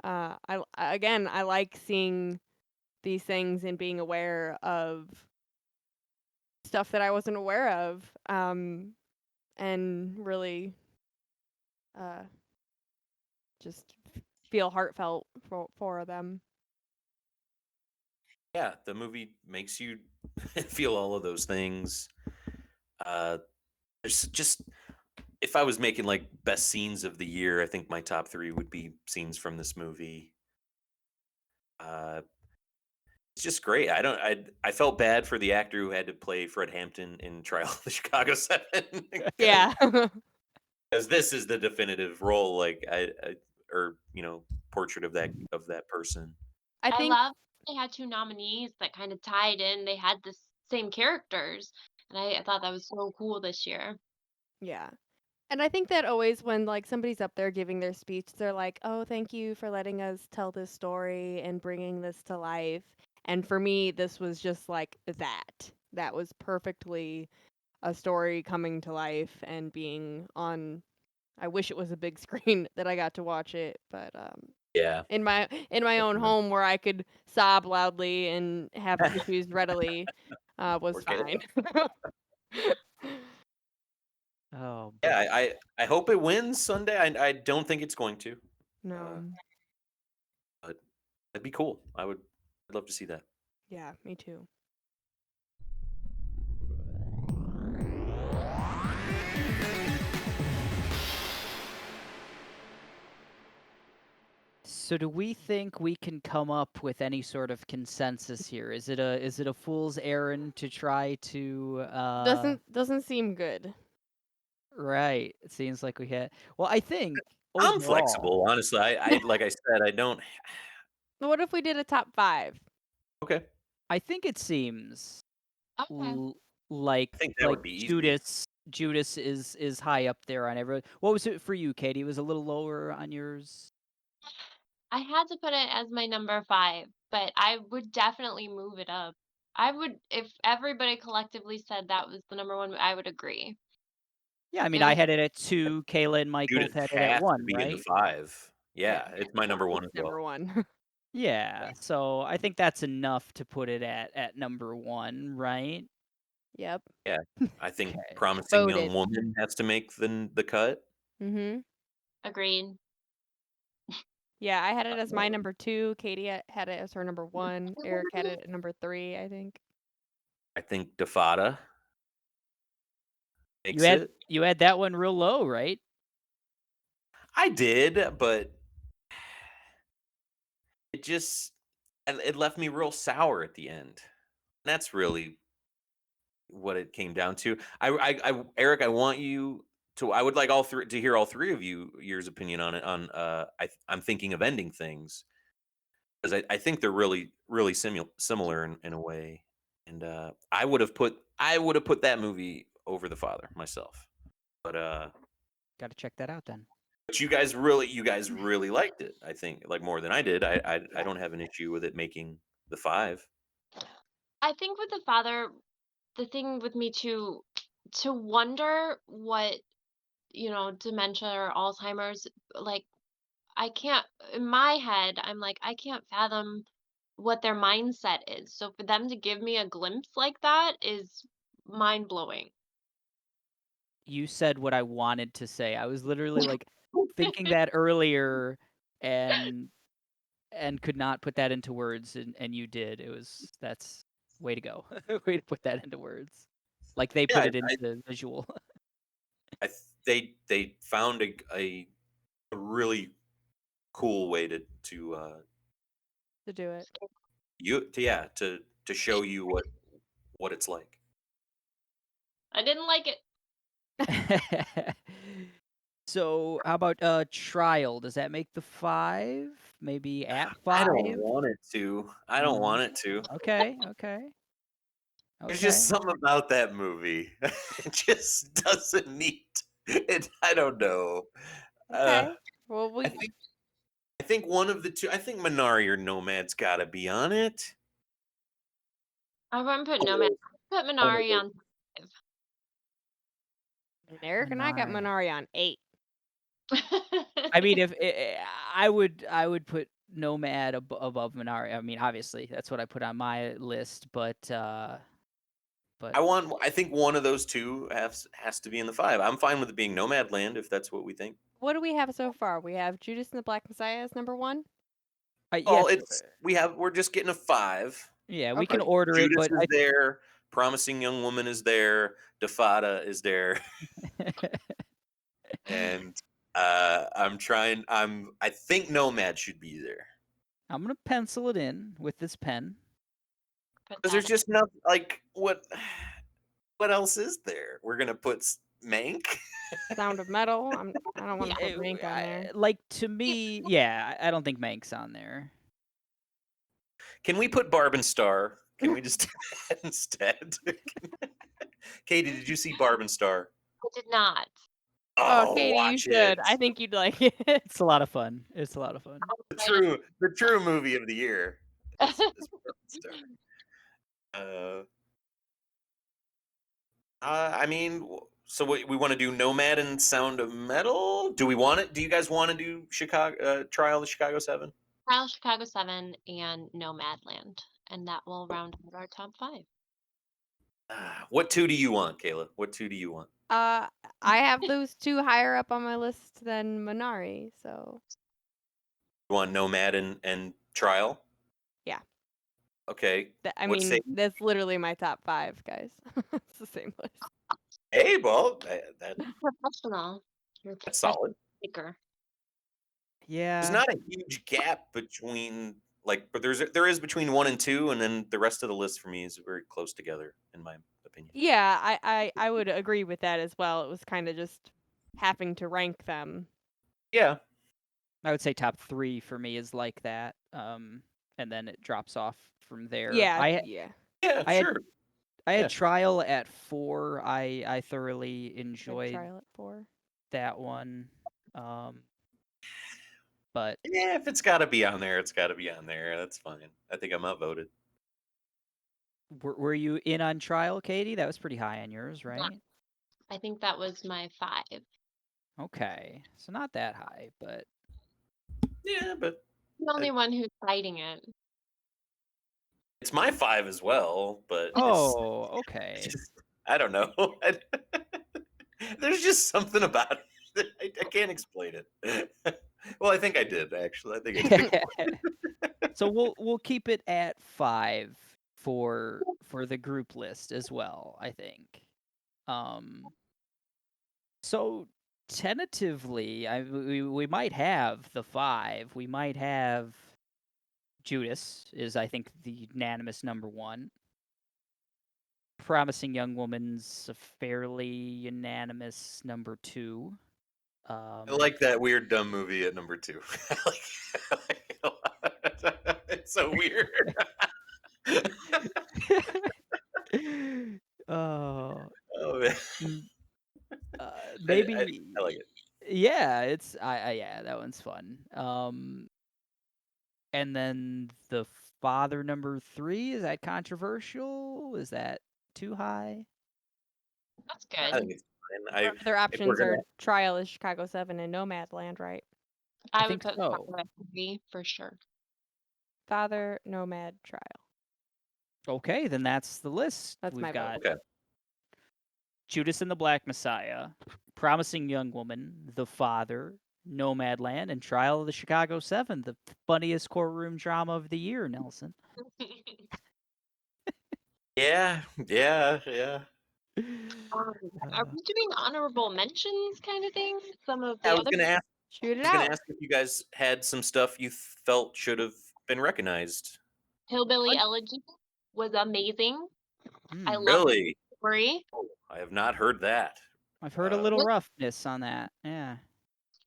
again I like seeing these things and being aware of stuff that I wasn't aware of, and really uh, just feel heartfelt for them. Yeah, the movie makes you feel all of those things. Uh, there's just if I was making like best scenes of the year, I think my top three would be scenes from this movie. Uh, it's just great. I felt bad for the actor who had to play Fred Hampton in Trial of the Chicago 7 because Yeah. this is the definitive role, like I or portrait of that person. I I think love they had 2 nominees that kind of tied in. They had the same characters, and I thought that was so cool this year. yeah. And I think that always when like somebody's up there giving their speech, they're like, "Oh, thank you for letting us tell this story and bringing this to life." And for me, this was just like that. That was perfectly a story coming to life and being on. I wish it was a big screen that I got to watch it, but Yeah. in my own Definitely. home where I could sob loudly and have tissues readily was Or Kayla. fine. Oh boy. Yeah, I hope it wins Sunday. I don't think it's going to, No. but that'd be cool. I'd love to see that. Yeah, me too. So do we think we can come up with any sort of consensus here? Is it a fool's errand to try to Doesn't seem good. right. It seems like we had well, I think I'm overall flexible, honestly. I like I said, I don't. What if we did a top 5? Okay, I think it seems Okay. like I think that would be easy. Judas is high up there on every. What was it for you, Katie? It was a little lower on yours. I had to put it as my number 5, but I would definitely move it up. I would if everybody collectively said that was the number 1, I would agree. Yeah, I mean, It I was had it at 2. Kayla and Mike both Judas had it at has to 1, be in the right? 5. Yeah, Yeah, it's my number one as it's number well. 1. Yeah, so I think that's enough to put it at number 1, right? Yep. Yeah, I think Okay. Promising Young Voted. Woman has to make the cut. Mhm. agreed. Yeah, I had it as my number 2. Katie had it as her number 1. Eric had it at number 3, I think. I think Defada You makes had it. you had that one real low, right? I did, but it just it left me real sour at the end. That's really what it came down to. Eric, I want you to. I would like all three to hear all three of yours opinion on it. On I'm thinking of ending things because I think they're really similar in a way. And I would have put that movie over The Father myself. But Got to check that out then. you guys really liked it. I think like more than I did. I don't have an issue with it making the 5. I think with the father, the thing with me to wonder what, dementia or Alzheimer's, like, I can't in my head, I'm like, I can't fathom what their mindset is. So for them to give me a glimpse like that is mind-blowing. You said what I wanted to say. I was literally like thinking that earlier and could not put that into words and you did. That's way to go. Way to put that into words. Like they put Yeah, it into visual. they found a really cool way To do it. to show you what it's like. I didn't like it. So, how about trial? Does that make the 5? Maybe at I 5? don't want it to. I don't No. want it to. Okay, okay. There's Okay. just something about that movie. It just doesn't need it. I don't know. Uh, Okay. Well, I think one of the two. I think Minari or Nomad's got to be on it. I wouldn't put Nomad. Put Minari on 5. and Eric and I got Minari. Minari on 8. I mean, if I would put Nomad above Minari. I mean, obviously, that's what I put on my list, but I think one of those two has to be in the 5. I'm fine with it being Nomadland if that's what we think. What do we have so far? We have Judas and the Black Messiah as number 1. yes, We're just getting a 5. yeah, we Okay. can order it, Judas but is there. Promising Young Woman is there. Defada is there. And I think Nomad should be there. I'm gonna pencil it in with this pen. Put Because that there's in. just nothing like what else is there? We're gonna put Mank. Sound of Metal. I don't want to Yeah, put Mank on there. like to me, yeah, I don't think Mank's on there. Can we put Barb and Star? Can we just do that instead? Katie, did you see Barb and Star? I did not. Oh, Katie, you watch should. it. I think you'd like it. It's a lot of fun. It's a lot of fun. The true movie of the year is Barb and Star. I mean, so we want to do Nomad and Sound of Metal? Do we want it? Do you guys want to do Chicago Trial of Chicago 7? Trial Chicago 7 and Nomadland, and that will round out our top 5. What two do you want, Kayla? What two do you want? I have those two higher up on my list than Minari, so You want Nomad and Trial? yeah. Okay. I What say? mean, that's literally my top 5, guys. It's the same list. Hey, well, Professional. You're a that's professional solid. picker. There's Yeah. not a huge gap between but there is between 1 and 2, and then the rest of the list for me is very close together, in my opinion. Yeah, I would agree with that as well. It was kind of just having to rank them. Yeah. I would say top 3 for me is like that. And then it drops off from there. Yeah, I yeah. Yeah, I had sure. I had Yeah. Trial at 4. I thoroughly Good enjoyed trial at 4. that one. But Yeah, if it's got to be on there, it's got to be on there. That's fine. I think I'm outvoted. were you in on Trial, Katie? That was pretty high on yours, right? I think that was my 5. Okay. So not that high, but Yeah, but The only one who's fighting it. it's my 5 as well, but oh, okay. I don't know. There's just something about it. I can't explain it. Well, I think I did actually. I think I did. So we'll keep it at 5 for the group list as well, I think. So tentatively, we might have the 5. We might have Judas is, I think, the unanimous number 1. Promising Young Woman's a fairly unanimous number 2. I like that weird dumb movie at number 2. It's so weird. Oh, Oh man, maybe. I like it. Yeah, it's yeah, that one's fun. And then the Father number 3, is that controversial? Is that too high? That's I good. think it's fine. Our other if we're options are gonna, Trial is Chicago 7 and Nomadland, right? I would think put so. Father at 3 for sure. Father, Nomad, Trial. Okay, then that's the list. That's We've my got vote. okay. Judas and the Black Messiah, Promising Young Woman, The Father, Nomadland, and Trial of the Chicago 7, the funniest courtroom drama of the year, Nelson. Yeah, yeah, yeah. Are we doing honorable mentions kind of thing? Some of I the was other gonna ask. Shoot I it was gonna out. ask if you guys had some stuff you felt should have been recognized. Hillbilly Elegy was amazing. I Hmm. love the Really? story. Oh, I have not heard that. I've heard a little What- roughness on that. Yeah.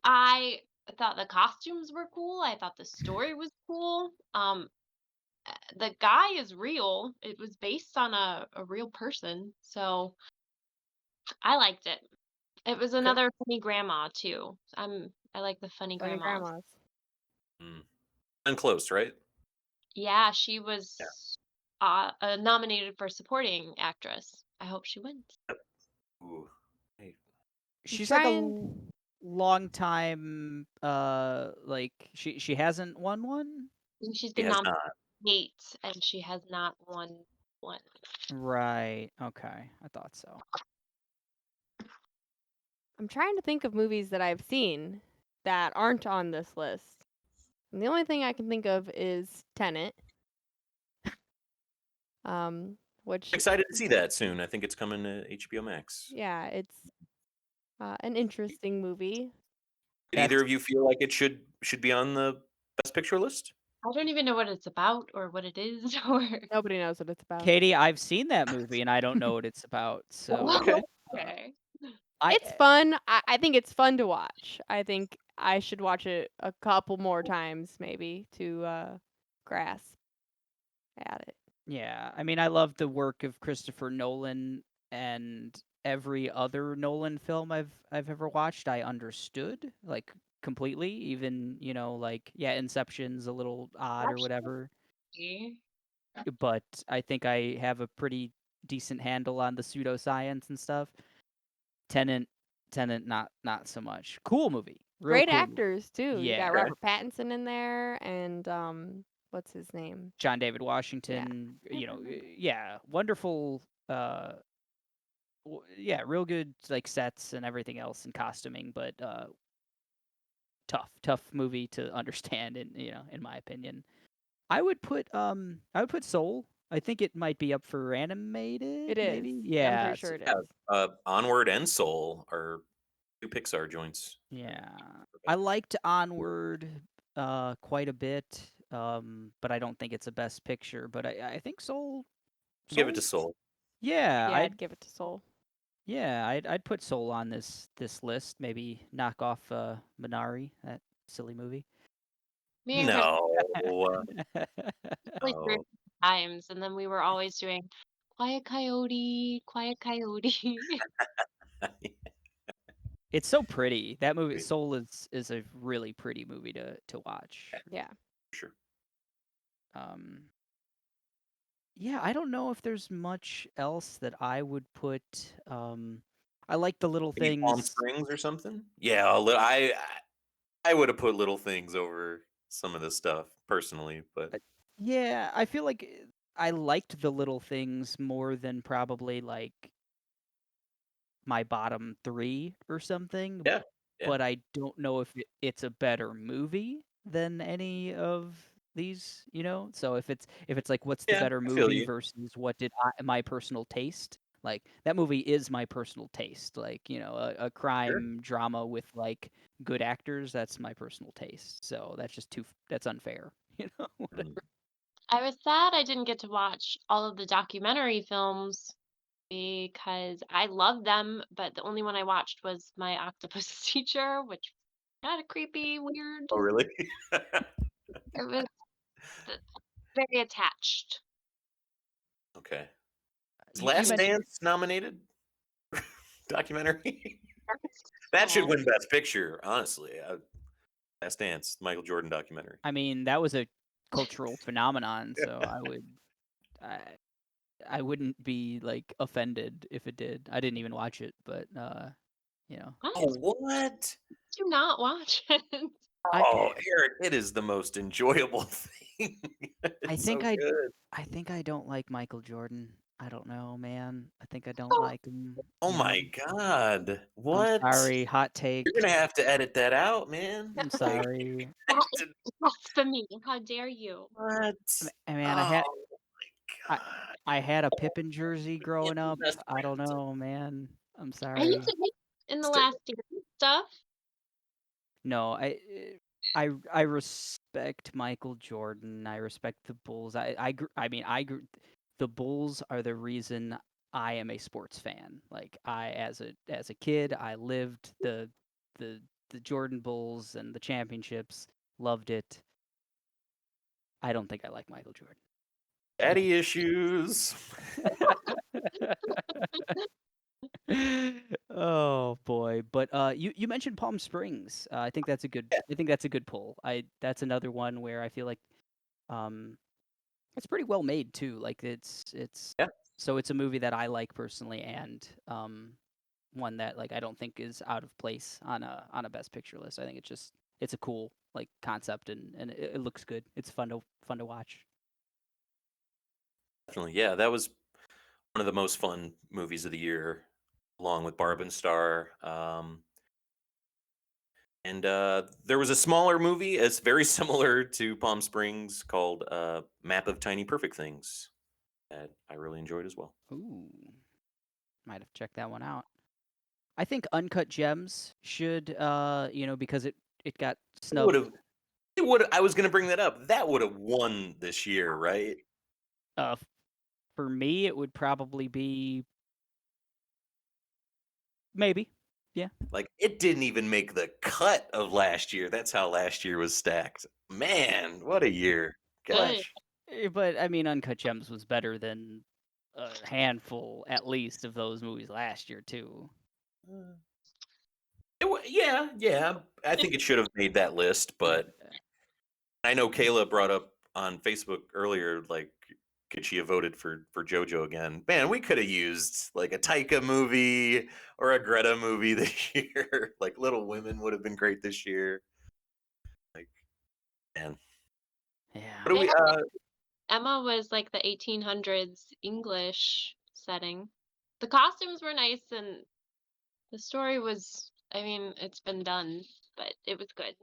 I thought the costumes were cool. I thought the story was cool. The guy is real. It was based on a real person, so I liked it. It was another funny grandma too. I like the funny Funny grandmas. grandmas. And close, right? Yeah, she Yeah. was nominated for supporting actress. I hope she wins. Ooh. Hey, She's like a trying. long time like she hasn't won one? I think she's he been has nominated not. 8 and she has not won one. Right. Okay. I thought so. I'm trying to think of movies that I've seen that aren't on this list. And the only thing I can think of is Tenet. Which Excited to see that soon. I think it's coming to HBO Max. yeah, it's an interesting movie. Did either That's of you feel like it should be on the Best Picture list? I don't even know what it's about or what it is or Nobody knows what it's about. Katie, I've seen that movie and I don't know what it's about. So Okay. okay. I It's fun. I think it's fun to watch. I think I should watch it a couple more times maybe to grasp at it. yeah, I mean I love the work of Christopher Nolan, and every other Nolan film I've ever watched I understood like completely, even, like yeah, Inception's a little odd or whatever. Actually, But I think I have a pretty decent handle on the pseudoscience and stuff. Tenant, not so much. Cool movie, real Great cool movie. actors too. You Yeah, got Robert Pattinson in there, and what's his name? John David Yeah. Washington. I don't remember. Yeah, wonderful. Yeah, real good like sets and everything else and costuming, but tough movie to understand in my opinion. I would put Soul. I think it might be up for animated, It is. maybe. I'm Yeah, pretty sure it Yeah, is. Onward and Soul are 2 Pixar joints. yeah. I liked Onward quite a bit, but I don't think it's a best picture. But I think Give it to Soul's Soul. yeah, Yeah, I'd give it to Soul. I'd put Soul on this list. Maybe knock off Minari, that silly movie. Me and Chris No. played No. times, and then we were always doing Quiet Coyote, Quiet Coyote. It's so pretty. That movie Soul is a really pretty movie to watch. Yeah. Sure. Um yeah, I don't know if there's much else that I would put I like the little Maybe Palm things. Springs or something? Yeah, I would have put Little Things over some of this stuff personally, but Yeah, I feel like I liked the little things more than probably like my bottom 3 or something, yeah. Yeah. but I don't know if it's a better movie than any of these. So if it's like what's the Yeah, better I feel movie you. versus what did my personal taste, like that movie is my personal taste, like a Sure. crime drama with like good actors, that's my personal taste. So that's unfair, whatever. Mm. I was sad I didn't get to watch all of the documentary films because I love them, but the only one I watched was My Octopus Teacher, which kind of creepy, weird. Oh, really? It was th- very attached. Okay. Is You Last mentioned, Dance nominated? Documentary? That should Oh, win Best Picture, honestly. Last Dance, Michael Jordan documentary. I mean, that was a cultural phenomenon, so I I wouldn't be like offended if it did. I didn't even watch it, but you know, what? Oh, what? Do not watch it. I Oh, Eric, it is the most enjoyable thing. I It's so think I good. I think I don't like Michael Jordan. I don't know, man. I think I don't Oh, like him. Oh my God. I'm What? sorry, hot You're take. gonna have to edit that out, man. I'm Like, sorry. that is blasphemy. How dare you? what? Man, Oh I God. I had a Pippen jersey Yeah, growing up. best I don't friends. know, man. I'm I used sorry. to hate in the Stay- last year stuff. No, I respect Michael Jordan. I respect the Bulls. I mean the Bulls are the reason I am a sports fan. Like I as a kid, I lived the the Jordan Bulls and the championships. Loved it. I don't think I like Michael Jordan. Daddy issues. Oh boy, but you mentioned Palm Springs. Yeah. I think that's a good pull. I That's another one where I feel like um it's pretty well made too. Like Yeah. so it's a movie that I like personally, and one that like I don't think is out of place on a best picture list. I think it's a cool like concept, and it looks good. It's fun to watch. Definitely. Yeah, that was one of the most fun movies of the year, along with Barb and Star. And there was a smaller movie, it's very similar to Palm Springs, called Map of Tiny Perfect Things, that I really enjoyed as well. Ooh, might have checked that one out. I think Uncut Gems should because it got It would snubbed. have. It would. I was going to bring that up. That would have won this year, right? Uh, for me, it would probably be maybe. Yeah. Like it didn't even make the cut of last year. That's how last year was stacked. Man, what a year! Good. Gosh. But I mean, Uncut Gems was better than a handful, at least, of those movies last year too. Uh, yeah, yeah. I think it should have made that list, Yeah. but I know Kayla brought up on Facebook earlier, like Kachia voted for JoJo again. Man, we could have used like a Taika movie or a Greta movie this year. Like Little Women would have been great this year. Like, man, Yeah. what do They we? had Emma was like the 1800s English setting. The costumes were nice and the story was, I mean, it's been done, but it was good.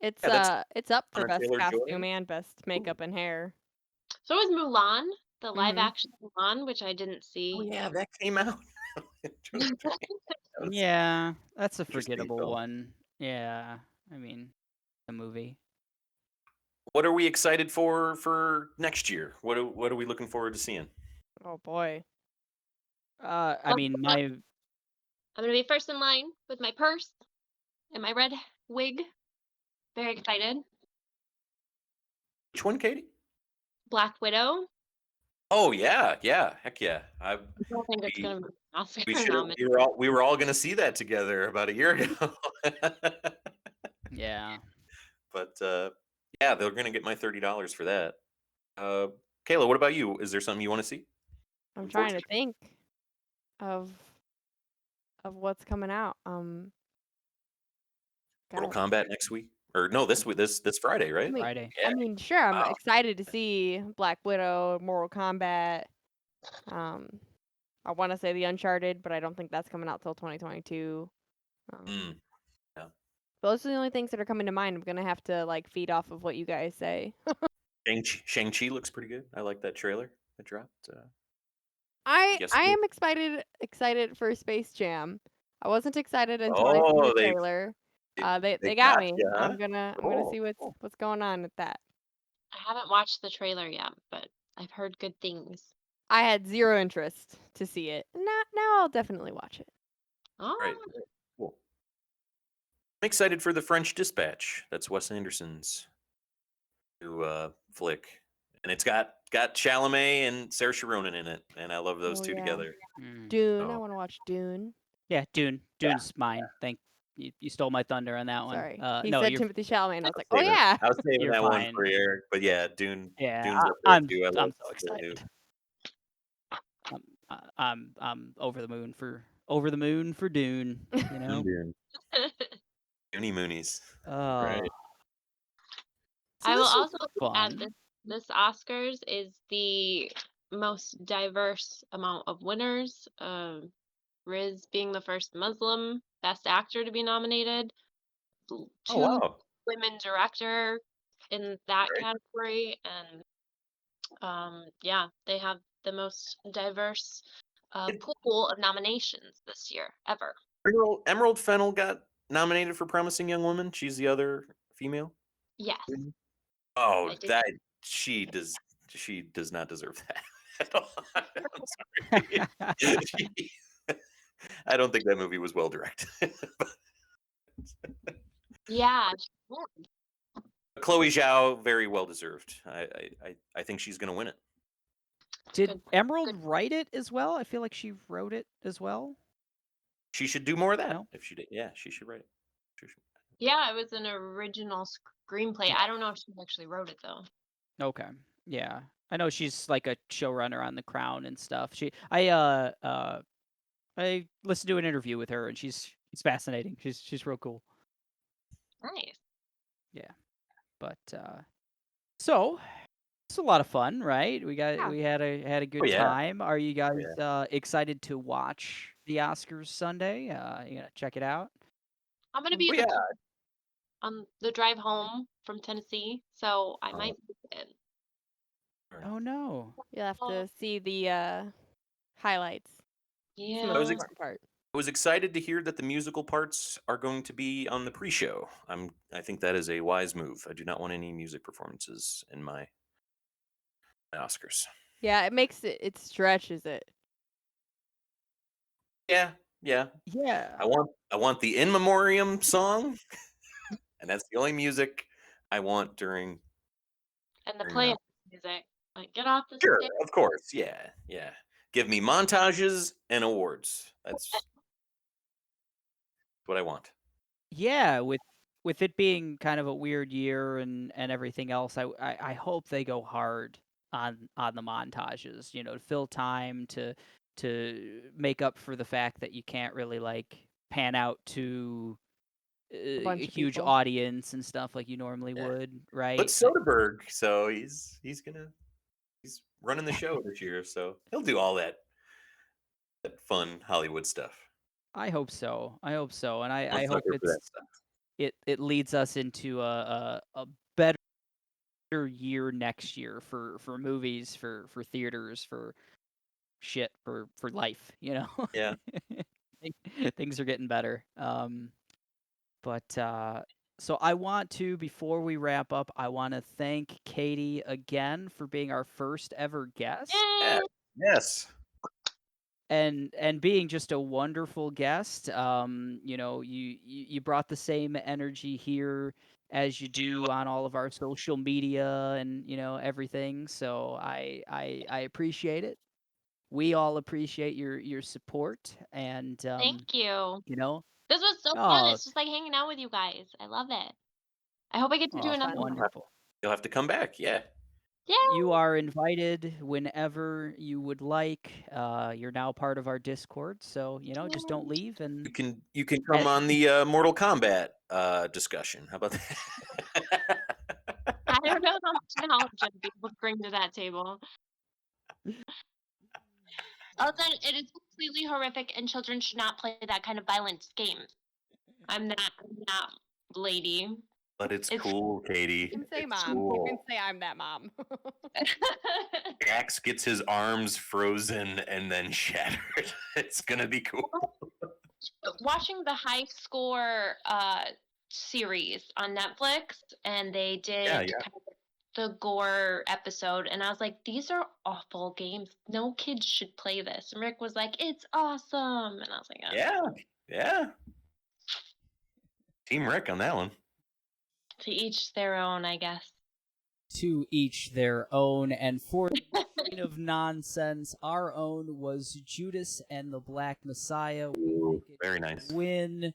It's Yeah, that's it's up for Anna best Taylor-Joy. costume and best makeup and hair. So was Mulan, the live Mhm. action Mulan, which I didn't Oh see. yeah, that came out. Interesting. That was Yeah, that's a interesting forgettable film. one. Yeah, I mean, the movie. What are we excited for next year? What are we looking forward to seeing? Oh boy. I mean, my I'm gonna be first in line with my purse and my red wig. Very excited. Which one, Katie? Black Widow. Oh yeah, heck yeah. I don't think it's We gonna be an Oscar we should nominee. we were all gonna see that together about a year ago. yeah. But yeah, they're gonna get my $30 for that. Kayla, what about you? Is there something you want to see? I'm Looking forward trying to think of what's coming out. Mortal Gotta, Kombat next week, or no, this week, this Friday, I right? mean, Friday. Yeah. I mean, sure, I'm Wow. excited to see Black Widow, Mortal Kombat. I want to say the Uncharted, but I don't think that's coming out till 2022. Mm, yeah. Those are the only things that are coming to mind. I'm gonna have to like feed off of what you guys say. Shang-Chi looks pretty good. I like that trailer that dropped. I Yesterday. am excited for Space Jam. I wasn't excited until I seen the Oh, trailer. they They got got me. you, huh? I'm gonna Cool. see what's going on with that. I haven't watched the trailer yet, but I've heard good things. I had zero interest to see it. Now I'll definitely watch it. Oh, Right. Cool. I'm excited for the French Dispatch. That's Wes Anderson's new flick, and it's got Chalamet and Saoirse Ronan in it, and I love those Oh two yeah, together. Dune. I So want to watch Dune. Yeah, Dune. yeah, Dune's mine. Thank you. You stole my thunder on that one. Sorry, he No, said Timothy Chalamet, and I was like, oh saving yeah. I was saving you're that one fine. for Eric, but yeah, Yeah, Dune's up there too. I I'm love so the new. excited. I'm over the moon for Dune. You know. Dune. Dooney Moonies. Oh, Right. so I will this was also add fun. this Oscars is the most diverse amount of winners. Riz being the first Muslim Best Actor to be nominated, Oh two wow. women director in that Right. category, and yeah, they have the most diverse pool of nominations this year ever. Emerald Fennell got nominated for Promising Young Woman. She's the other female. Yes, Oh, I did. that she does not deserve that at all. I'm sorry. I don't think that movie was well directed. Yeah, Chloe Zhao, very well deserved. I think she's gonna win it. Did good. Emerald write it as well? I feel like she wrote it as well. She should do more of that. No. If she did, yeah, she should write it. She should. Yeah, it was an original screenplay. Yeah. I don't know if she actually wrote it though. Okay. Yeah. I know she's like a showrunner on The Crown and stuff. I listened to an interview with her and she's fascinating. She's real cool. Nice. Yeah. But so it's a lot of fun, right? Yeah. We had a good yeah. time. Are you guys yeah. excited to watch the Oscars Sunday? You gonna check it out? I'm gonna be Oh in the yeah. car on the drive home from Tennessee, so I might sleep in. Oh no. You'll have Oh, to see the highlights. Some yeah. of I was the ex- important part. I was excited to hear that the musical parts are going to be on the pre-show. I think that is a wise move. I do not want any music performances in my Oscars. Yeah, it stretches it. Yeah. Yeah. I want the in memoriam song, and that's the only music I want during. And the during play music. Like, get off the Sure, stage. of course. Yeah. Give me montages and awards. That's what I want. Yeah, with it being kind of a weird year and everything else, I hope they go hard on the montages, to fill time to make up for the fact that you can't really like pan out to A a bunch of huge people. audience and stuff like you normally Yeah. would, But right? Soderbergh, so he's running the show this year, so he'll do all that fun Hollywood stuff. I hope so. I hope so, and I'm I a hope sucker for that stuff. it leads us into a better year next year for movies, for theaters, for shit, for life. Yeah. Things are getting better. But so I want to, before we wrap up, I want to thank Katie again for being our first ever guest Yeah. Yay! Yes. and being just a wonderful guest. You brought the same energy here as you do on all of our social media and everything. So I appreciate it. We all appreciate your support and Thank you. you know This was so fun. oh It's just like hanging out with you guys. I love it. I hope I get to do oh another fun. one. wonderful. You'll have to come back. Yeah. Yeah. You are invited whenever you would like. You're now part of our Discord, so just don't leave. And You can come on the Mortal Kombat discussion. How about that? I don't know how much knowledge I'd be able to bring to that table. Other than it is completely horrific and children should not play that kind of violent games. I'm that lady. But it's It's- cool, Katie. You can say It's mom. You cool. can say I'm that mom. Jax gets his arms frozen and then shattered. It's gonna be cool. Watching the High Score series on Netflix, and they did Yeah. kind of the gore episode, and I was like, these are awful games. No kids should play this. And Rick was like, it's awesome. And I was like, oh. Yeah. Yeah. Team Rick on that one. To each their own, I guess. to each their own. And for Machine of Nonsense, our own was Judas and the Black Messiah. Ooh, very nice. Win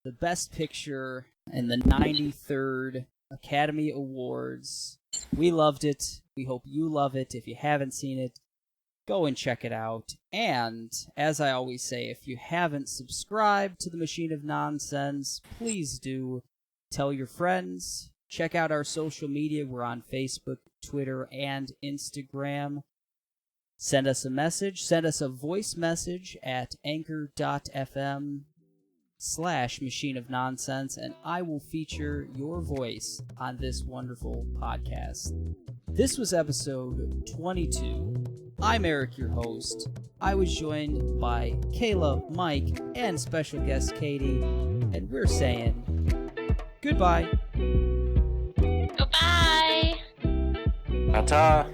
the Best Picture in the 93rd Academy Awards. We loved it. We hope you love it. If you haven't seen it, go and check it out. And as I always say, if you haven't subscribed to the Machine of Nonsense, please do. Tell your friends. Check out our social media. We're on Facebook, Twitter, and Instagram. Send us a message. Send us a voice message at anchor.fm/Machine of Nonsense, and I will feature your voice on this wonderful podcast. This was episode 22. I'm Eric, your host. I was joined by Kayla, Mike, and special guest Katie, and we're saying goodbye. Goodbye. Ta-ta.